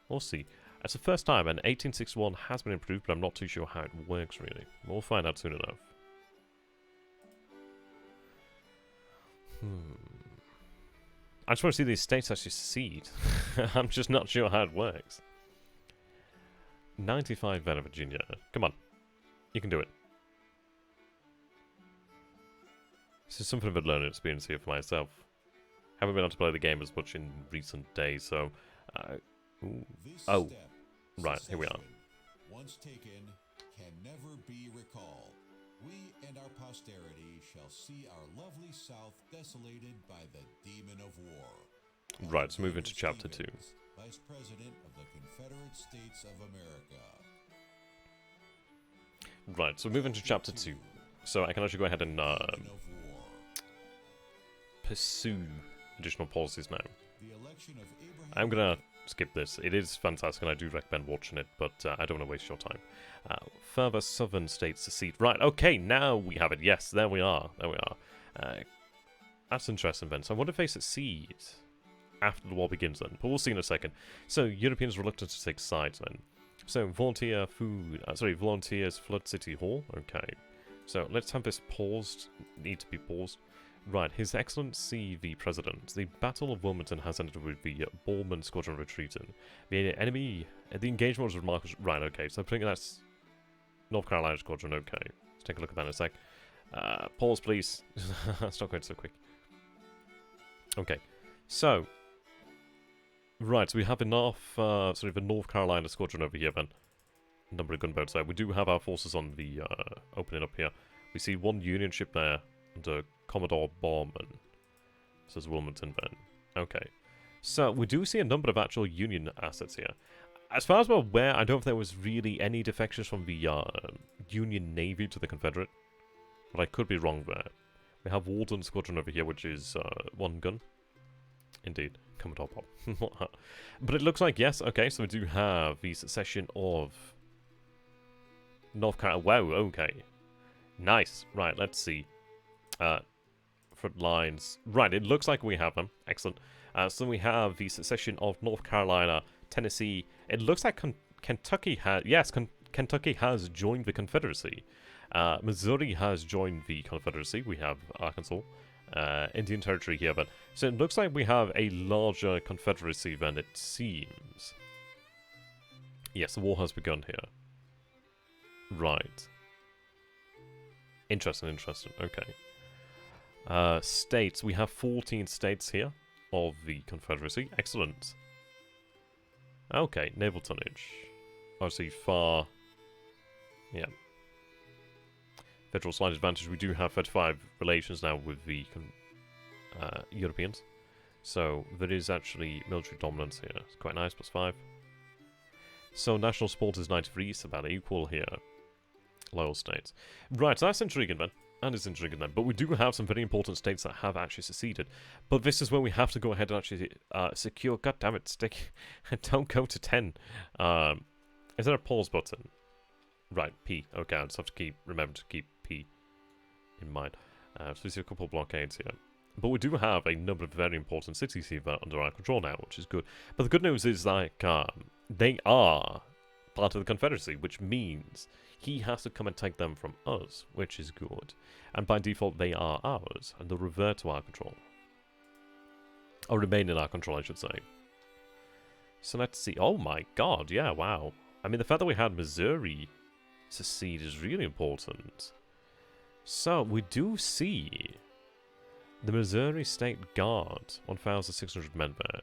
we'll see. It's the first time, and 1861 has been improved, but I'm not too sure how it works really. We'll find out soon enough. I just want to see these states actually secede. I'm just not sure how it works. 95 out of Virginia. Come on. You can do it. This is something of a learning experience here for myself. Haven't been able to play the game as much in recent days, so... Oh. Right, here we are. Once taken, can never be recalled. We and our posterity shall see our lovely South desolated by the demon of war. Right, so moving to Chapter 2. Vice President of the Confederate States of America. Right, so moving to Chapter 2. So I can actually go ahead and pursue additional policies now. I'm gonna skip this. It is fantastic and I do recommend watching it, but I don't want to waste your time. Further southern states secede. Right, okay, now we have it. Yes, there we are. There we are. That's interesting, Ben. So I wonder if they succeed after the war begins then. But we'll see in a second. So, Europeans reluctant to take sides then. So, volunteers flood City Hall. Okay. So, let's have this paused. Need to be paused. Right, His Excellency the President. The Battle of Wilmington has ended with the Bowman Squadron retreating. The engagement was remarkable. Right, okay. So, I think that's North Carolina Squadron. Okay. Let's take a look at that in a sec. Pause, please. Stop going so quick. Okay. So, right, so we have enough, sort of a North Carolina Squadron over here then. Number of gunboats there. We do have our forces on the, opening up here. We see one Union ship there under Commodore Bowman. This is Wilmington then. Okay. So, we do see a number of actual Union assets here. As far as we're aware, I don't know if there was really any defections from the, Union Navy to the Confederate. But I could be wrong there. We have Walden Squadron over here, which is, one gun. Indeed. Commodore Bob. But it looks like, yes, okay, so we do have the secession of North Carolina. Wow, okay. Nice. Right, let's see. Front lines. Right, it looks like we have them. Excellent. So we have the secession of North Carolina, Tennessee. It looks like Kentucky has... Yes, Kentucky has joined the Confederacy. Missouri has joined the Confederacy. We have Arkansas. Indian territory here, but so it looks like we have a larger Confederacy than it seems. Yes, the war has begun here. Right. Interesting, interesting. Okay. States. We have 14 states here of the Confederacy. Excellent. Okay, naval tonnage. Obviously far... Yeah. Federal slight advantage. We do have 35 relations now with the Europeans. So there is actually military dominance here. It's quite nice, +5. So national support is 93, so about equal here. Loyal states. Right, so that's intriguing then. That is intriguing then. But we do have some very important states that have actually seceded. But this is where we have to go ahead and actually secure. God damn it, stick. Don't go to 10. Is there a pause button? Right, P. Okay, I just have to remember to keep P in mind. So we see a couple of blockades here. But we do have a number of very important cities here under our control now, which is good. But the good news is, like, they are part of the Confederacy, which means he has to come and take them from us, which is good. And by default, they are ours, and they'll revert to our control. Or remain in our control, I should say. So let's see. Oh my god, yeah, wow. I mean, the fact that we had Missouri secede is really important. So, we do see the Missouri State Guard, 1,600 men there.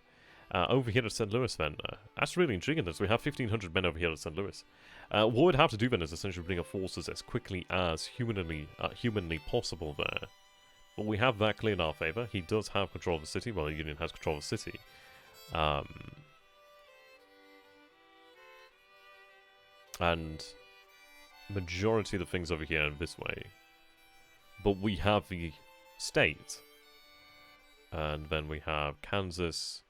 Over here at St. Louis then, that's really intriguing. We have 1,500 men over here at St. Louis. What we'd have to do then is essentially bring our forces as quickly as humanly possible there. But we have that clear in our favour. He does have control of the city. Well, the Union has control of the city. And majority of the things over here in this way. But we have the state. And then we have Kansas,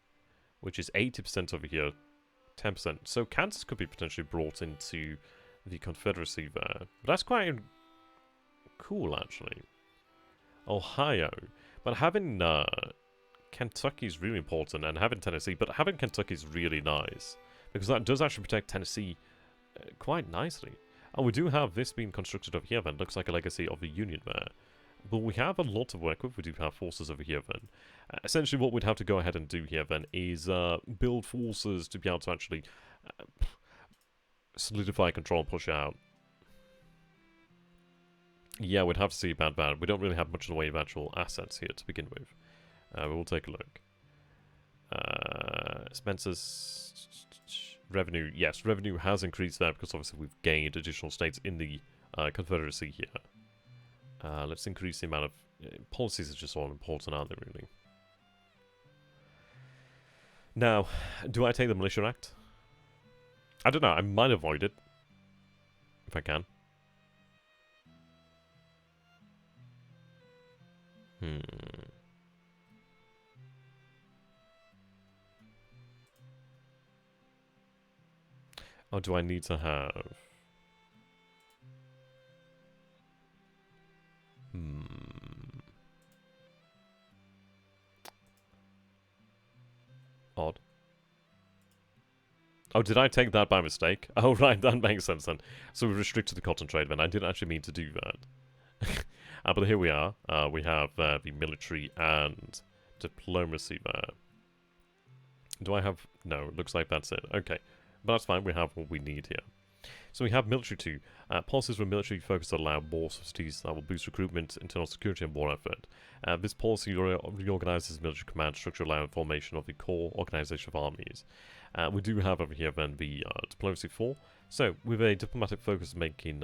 which is 80% over here, 10%. So Kansas could be potentially brought into the Confederacy there. But that's quite cool, actually. Ohio. But having Kentucky is really important, and having Tennessee. But having Kentucky is really nice, because that does actually protect Tennessee quite nicely. And we do have this being constructed over here then. Looks like a legacy of the Union there. But we have a lot to work with. We do have forces over here then. Essentially what we'd have to go ahead and do here then is build forces to be able to actually solidify control and push out. Yeah, we'd have to see about that. We don't really have much in the way of actual assets here to begin with. We'll take a look. Spencer's revenue. Yes, revenue has increased there because obviously we've gained additional states in the Confederacy here. Let's increase the amount of... policies are just all important, aren't they, really? Now, do I take the Militia Act? I don't know, I might avoid it. If I can. Or do I need to have... Odd. Oh, did I take that by mistake? Oh, right, that makes sense then. So we restricted the cotton trade then. I didn't actually mean to do that. But here we are. We have the military and diplomacy there. Do I have... No, it looks like that's it. Okay. But that's fine. We have what we need here. So we have military 2. Policies where military focus that allow more subsidies that will boost recruitment, internal security and war effort. This policy reorganizes military command structure, allowing formation of the core organization of armies. We do have over here then the diplomacy 4. So with a diplomatic focus making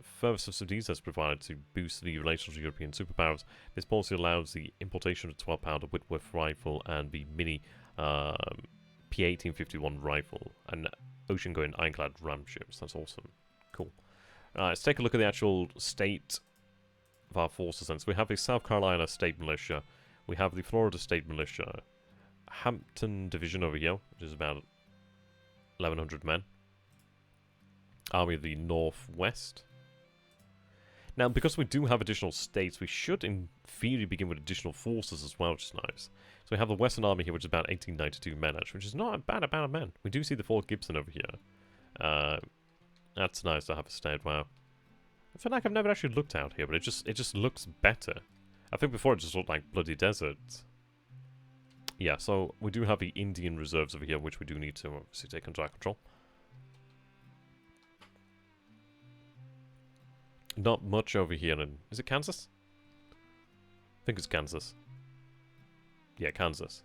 further subsidies that's provided to boost the relations with European superpowers, this policy allows the importation of 12-pounder Whitworth rifle and the mini P1851 rifle and ocean-going ironclad ram ships. That's awesome. Cool. Let's take a look at the actual state of our forces. So we have the South Carolina State Militia. We have the Florida State Militia. Hampton Division over here, which is about 1,100 men. Army of the Northwest. Now, because we do have additional states, we should, in theory, begin with additional forces as well, which is nice. So we have the Western Army here, which is about 1,892 men, actually, which is not a bad amount of men. We do see the Fort Gibson over here. That's nice to have a state. Wow. I feel like I've never actually looked out here, but it just looks better. I think before it just looked like bloody desert. Yeah, so we do have the Indian reserves over here, which we do need to obviously take under control. Not much over here in... Is it Kansas? I think it's Kansas. Yeah, Kansas.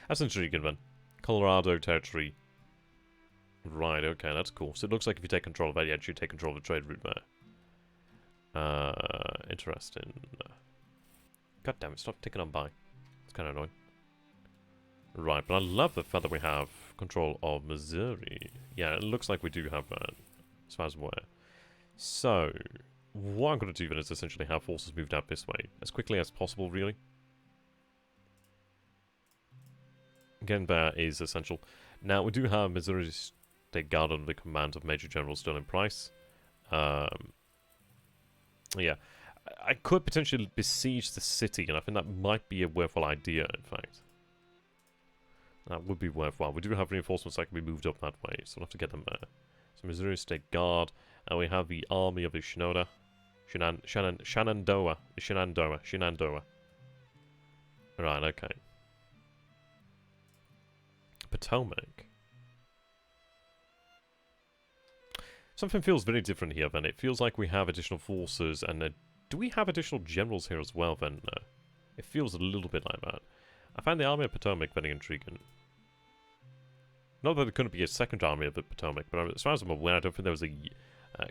That's intriguing, then. Colorado territory. Right, okay, that's cool. So it looks like if you take control of that, you actually take control of the trade route there. Interesting. God damn it, stop ticking on by. It's kind of annoying. Right, but I love the fact that we have control of Missouri. Yeah, it looks like we do have that, as far as I'm aware. So, what I'm going to do then is essentially have forces moved out this way, as quickly as possible, really. Getting there is essential. Now, we do have Missouri State Guard under the command of Major General Sterling Price. Yeah. I could potentially besiege the city, and I think that might be a worthwhile idea, in fact. That would be worthwhile. We do have reinforcements that can be moved up that way, so we'll have to get them there. So Missouri State Guard, and we have the Army of the Shenandoah. Right, okay. Potomac. Something feels very different here, then. It feels like we have additional forces, and do we have additional generals here as well, then? It feels a little bit like that. I find the Army of Potomac very intriguing. Not that there couldn't be a second Army of the Potomac, but as far as I'm aware, I don't think there was a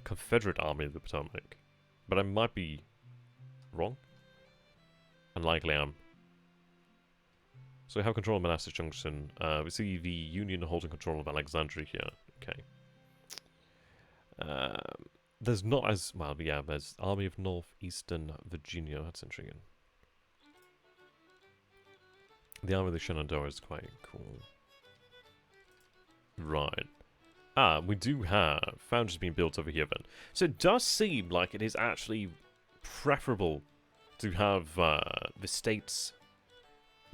Confederate Army of the Potomac. But I might be wrong. Unlikely I am. So we have control of Manassas Junction. We see the Union holding control of Alexandria here. Okay. There's not as... Well, yeah, there's Army of Northeastern Virginia. That's intriguing. The Army of the Shenandoah is quite cool. Right. We do have foundries being built over here then. So it does seem like it is actually preferable to have the states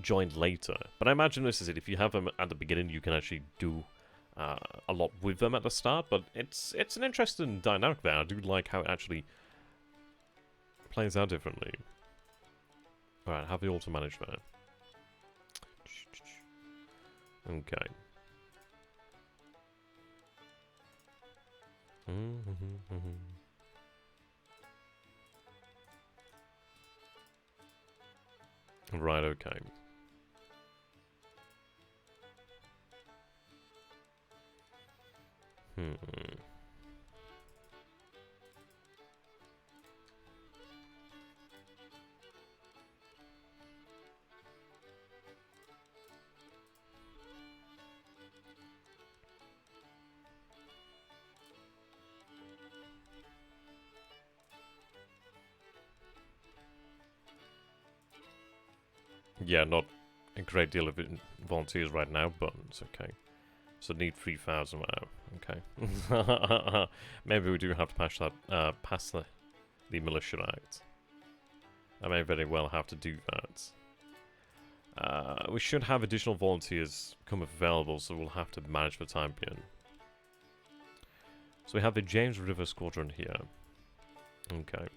joined later. But I imagine this is it. If you have them at the beginning, you can actually do a lot with them at the start. But it's an interesting dynamic there. I do like how it actually plays out differently. Alright, have the auto manage there. Okay. Right, okay. Yeah, not a great deal of volunteers right now, but it's okay. So need 3,000 now. Okay. Maybe we do have to pass the militia act. I may very well have to do that. We should have additional volunteers come available, so we'll have to manage for the time being. So we have the James River Squadron here. Okay.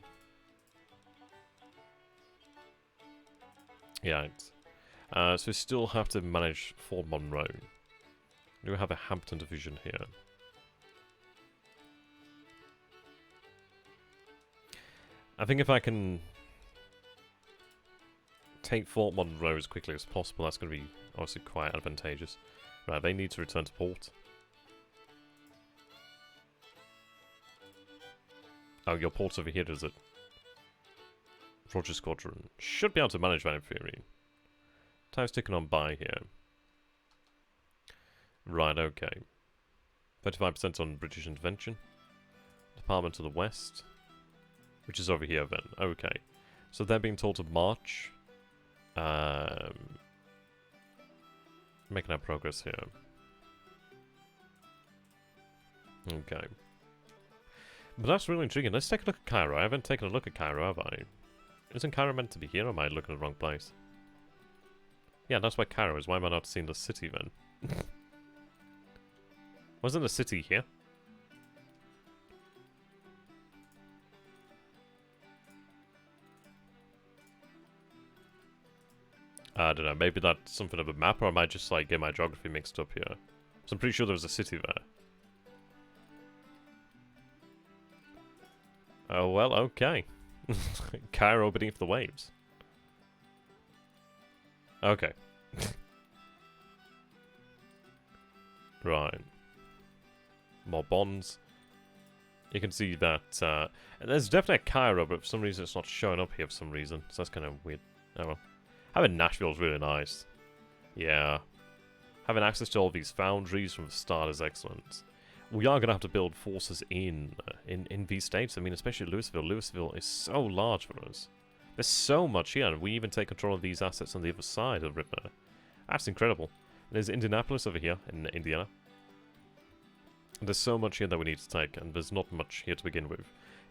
Yeah, so we still have to manage Fort Monroe. We do have a Hampton Division here. I think if I can take Fort Monroe as quickly as possible, that's going to be obviously quite advantageous. Right, they need to return to port. Oh, your port's over here, does it? Roger Squadron. Should be able to manage that in theory. Time's ticking on by here. Right, okay. 35% on British intervention. Department to the west. Which is over here then. Okay. So they're being told to march. Making our progress here. Okay. But that's really intriguing. Let's take a look at Cairo. I haven't taken a look at Cairo, have I? Isn't Cairo meant to be here, or am I looking at the wrong place? Yeah, that's why Cairo is. Why am I not seeing the city then? Wasn't a city here? I don't know, maybe that's something of a map, or I might just, like, get my geography mixed up here. So I'm pretty sure there was a city there. Oh, well, okay. Cairo beneath the waves. Okay. Right. More bonds. You can see that, there's definitely a Cairo, but for some reason it's not showing up here for some reason. So that's kind of weird. Oh well. Having Nashville is really nice. Yeah. Having access to all these foundries from the start is excellent. We are going to have to build forces in these states. I mean, especially Louisville. Louisville is so large for us. There's so much here, and we even take control of these assets on the other side of the river. That's incredible. There's Indianapolis over here in Indiana. There's so much here that we need to take, and there's not much here to begin with.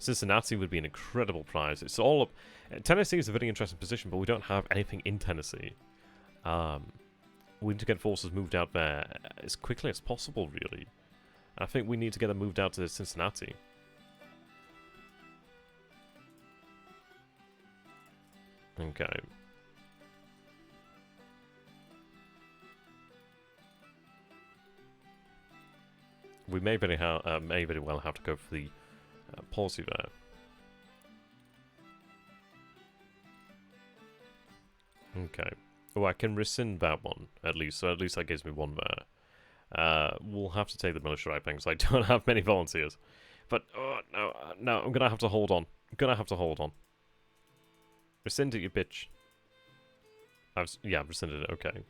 Cincinnati would be an incredible prize. It's all up. Tennessee is a very interesting position, but we don't have anything in Tennessee. We need to get forces moved out there as quickly as possible, really. I think we need to get them moved out to Cincinnati. Okay. We may very well have to go for the policy there. Okay. Oh, I can rescind that one, at least. So at least that gives me one there. We'll have to take the militia, I think, because I don't have many volunteers. But, oh, no, no, I'm going to have to hold on. I'm going to have to hold on. Rescind it, you bitch. Yeah, I've rescinded it, okay. I'm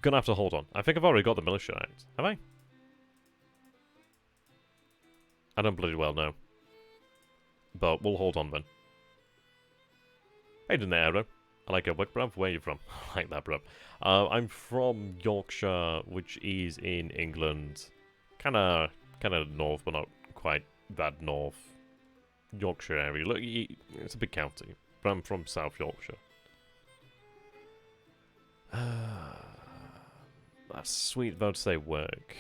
going to have to hold on. I think I've already got the militia act. Have I? I don't bloody well know. But we'll hold on then. Hey, Dinero. I like your work, bruv. Where are you from? I like that, bruv. I'm from Yorkshire, which is in England. Kinda north, but not quite that north. Yorkshire area. Look, it's a big county. But I'm from South Yorkshire. That's sweet though to say work.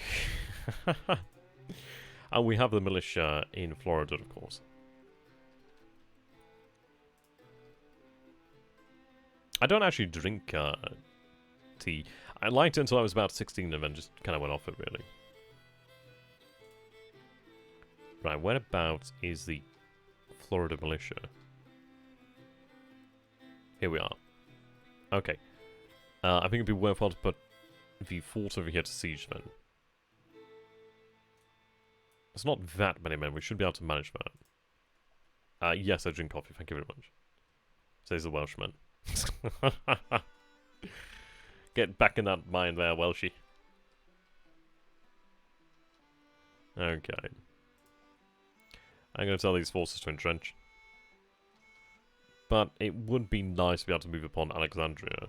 And we have the militia in Florida, of course. I don't actually drink tea. I liked it until I was about 16 and then just kind of went off it, really. Right, whereabouts is the Florida militia? Here we are. Okay. I think it'd be worthwhile to put the fort over here to siege then. It's not that many men. We should be able to manage that. Yes, I drink coffee. Thank you very much. Says the Welshman. Get back in that mind there, Welshie. Okay. I'm going to tell these forces to entrench. But it would be nice to be able to move upon Alexandria.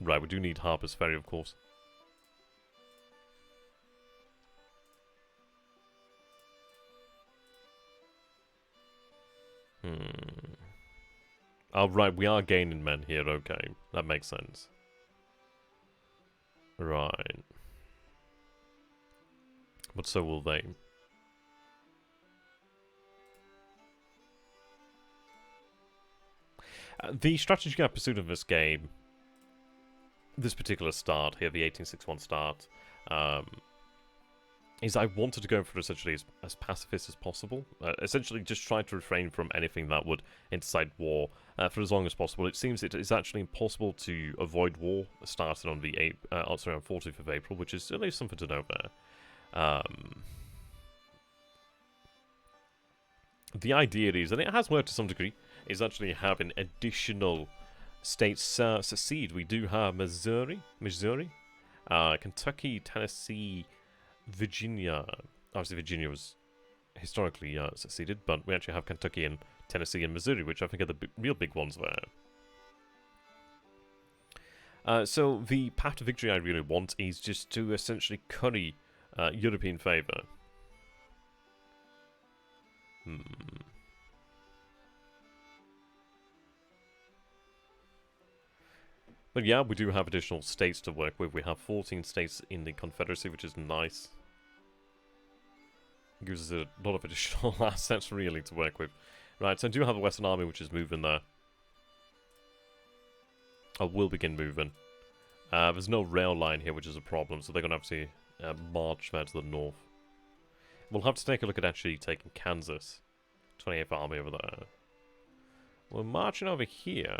Right, we do need Harper's Ferry, of course. Oh, right, we are gaining men here, okay. That makes sense. Right. But so will they. The strategy I pursued in this game, this particular start here, the 1861 start, is I wanted to go for essentially as pacifist as possible. Essentially just try to refrain from anything that would incite war for as long as possible. It seems it is actually impossible to avoid war starting on the on 14th of April, which is at least something to know there. The idea is, and it has worked to some degree, is actually having additional states secede. We do have Missouri, Kentucky, Tennessee, Virginia. Obviously, Virginia was historically seceded, but we actually have Kentucky and Tennessee and Missouri, which I think are the real big ones there. So the path to victory I really want is just to essentially curry European favour. But yeah, we do have additional states to work with. We have 14 states in the Confederacy, which is nice. Gives us a lot of additional assets, really, to work with. Right, so I do have a Western Army, which is moving there. I will begin moving. There's no rail line here, which is a problem, so they're going to have to march there to the north. We'll have to take a look at actually taking Kansas. 28th Army over there. We're marching over here.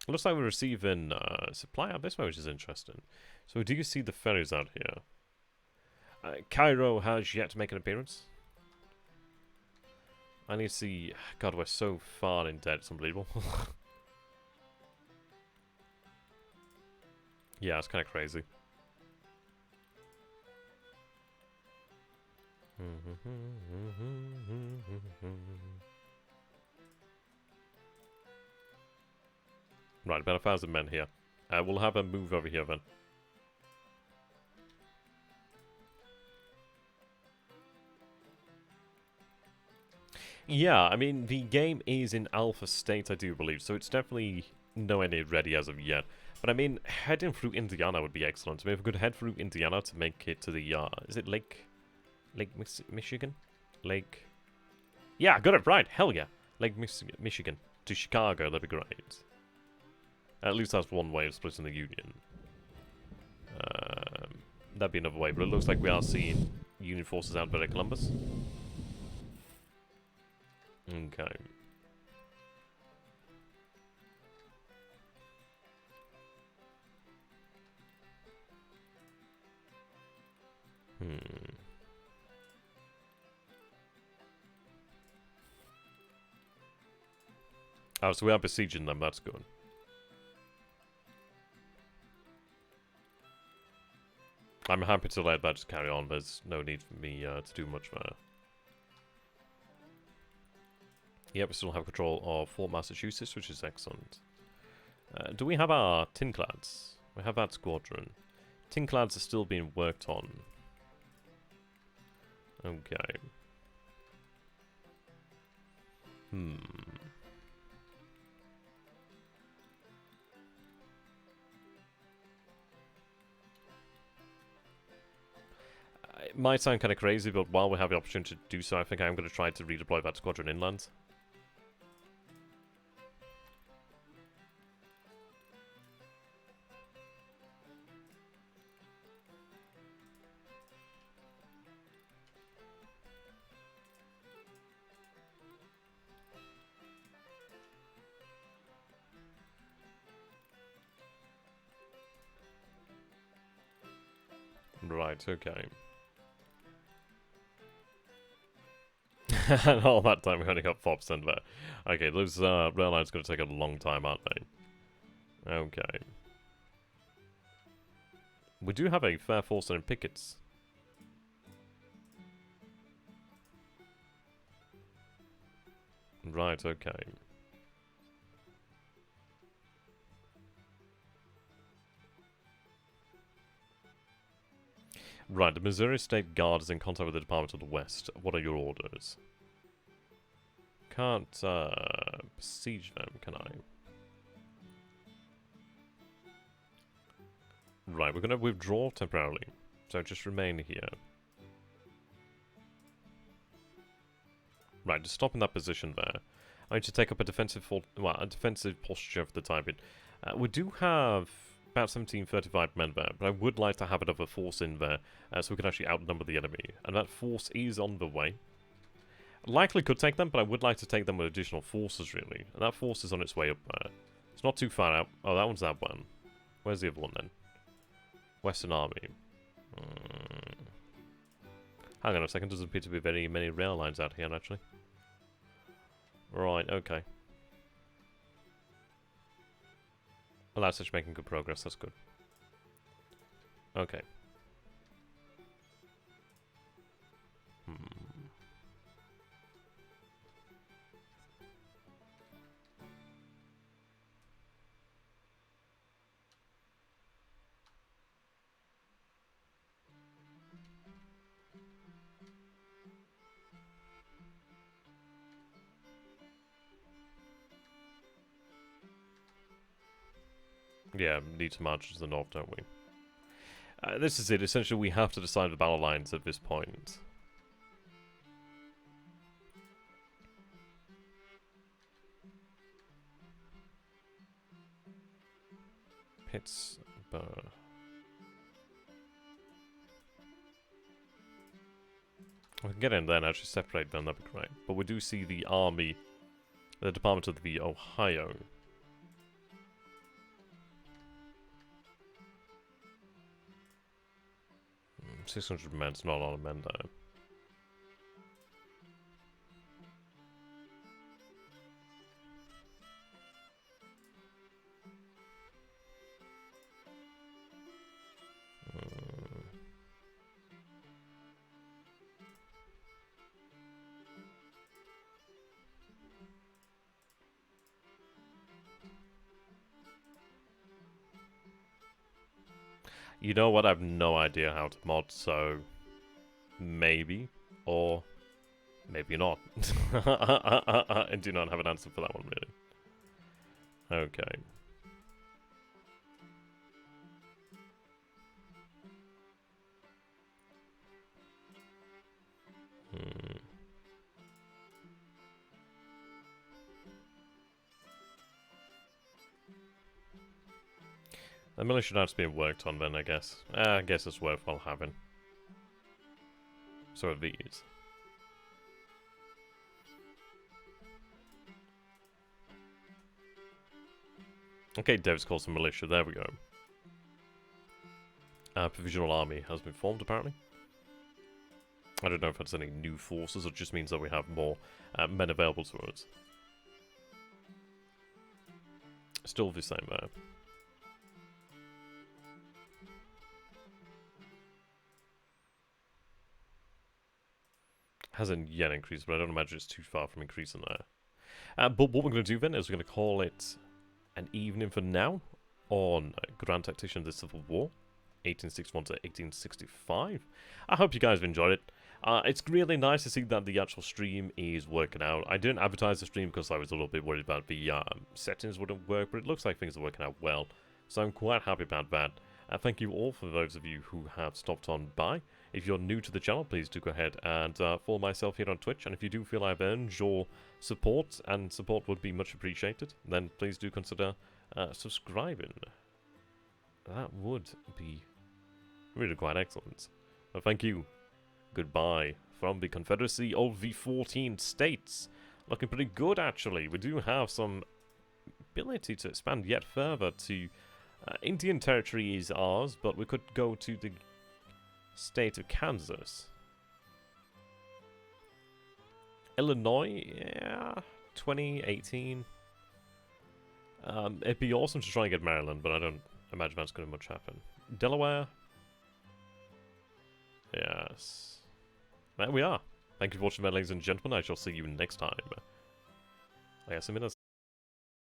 Looks like we're receiving supply out this way, which is interesting. So do you see the ferries out here? Cairo has yet to make an appearance. I need to see... God, we're so far in debt, it's unbelievable. Yeah, it's kind of crazy. Right, about 1,000 men here. We'll have a move over here then. Yeah, I mean, the game is in alpha state, I do believe, so it's definitely nowhere near ready as of yet. But I mean, heading through Indiana would be excellent. I mean, if we could head through Indiana to make it to the, is it Lake Michigan? Lake... Yeah, got it right, hell yeah. Lake Michigan to Chicago, that'd be great. At least that's one way of splitting the Union. That'd be another way, but it looks like we are seeing Union forces out by Columbus. Okay. Oh, so we are besieging them, that's good. I'm happy to let that just carry on, there's no need for me to do much there. Yep, we still have control of Fort Massachusetts, which is excellent. Do we have our Tinclads? We have that squadron. Tinclads are still being worked on. Okay. It might sound kind of crazy, but while we have the opportunity to do so, I think I'm going to try to redeploy that squadron inland. Right, okay. And all that time we only got 4% there. Okay, those rail lines are going to take a long time, aren't they? Okay. We do have a fair force in pickets. Right, okay. Right, the Missouri State Guard is in contact with the Department of the West. What are your orders? Can't besiege them, can I? Right, we're going to withdraw temporarily. So just remain here. Right, just stop in that position there. I need to take up a defensive posture for the time being. We do have about 1735 men there, but I would like to have another force in there so we can actually outnumber the enemy. And that force is on the way. Likely could take them, but I would like to take them with additional forces, really. And that force is on its way up there. It's not too far out. Oh, that one's that one. Where's the other one, then? Western Army. Hang on a second, doesn't appear to be very many rail lines out here, actually. Right, okay. Well, that's actually making good progress, that's good. Okay. Yeah, need to march to the north, don't we? This is it. Essentially, we have to decide the battle lines at this point. Pittsburgh. We can get in there and actually separate them, that'd be great. But we do see the army, the Department of the Ohio. 600 men, it's not a lot of men though. You know what? I have no idea how to mod, so maybe, or maybe not. I do not have an answer for that one, really. Okay. The militia that's being worked on then, I guess. I guess it's worthwhile having. So are these. Okay, Dev's called some militia, there we go. Provisional army has been formed, apparently. I don't know if that's any new forces, or it just means that we have more men available to us. Still the same there. Hasn't yet increased, but I don't imagine it's too far from increasing there. But what we're going to do then is we're going to call it an evening for now on Grand Tactician, the Civil War, 1861 to 1865. I hope you guys have enjoyed it. It's really nice to see that the actual stream is working out. I didn't advertise the stream because I was a little bit worried about the settings wouldn't work, but it looks like things are working out well. So I'm quite happy about that. Thank you all for those of you who have stopped on by. If you're new to the channel, please do go ahead and follow myself here on Twitch. And if you do feel I've earned your support, and support would be much appreciated, then please do consider subscribing. That would be really quite excellent. Well, thank you. Goodbye from the Confederacy of the 14 states. Looking pretty good, actually. We do have some ability to expand yet further to... Indian territory is ours, but we could go to the state of Kansas. Illinois, yeah, 2018. It'd be awesome to try and get Maryland, but I don't imagine that's going to much happen. Delaware. Yes. There we are. Thank you for watching, ladies and gentlemen. I shall see you next time. I guess a minute.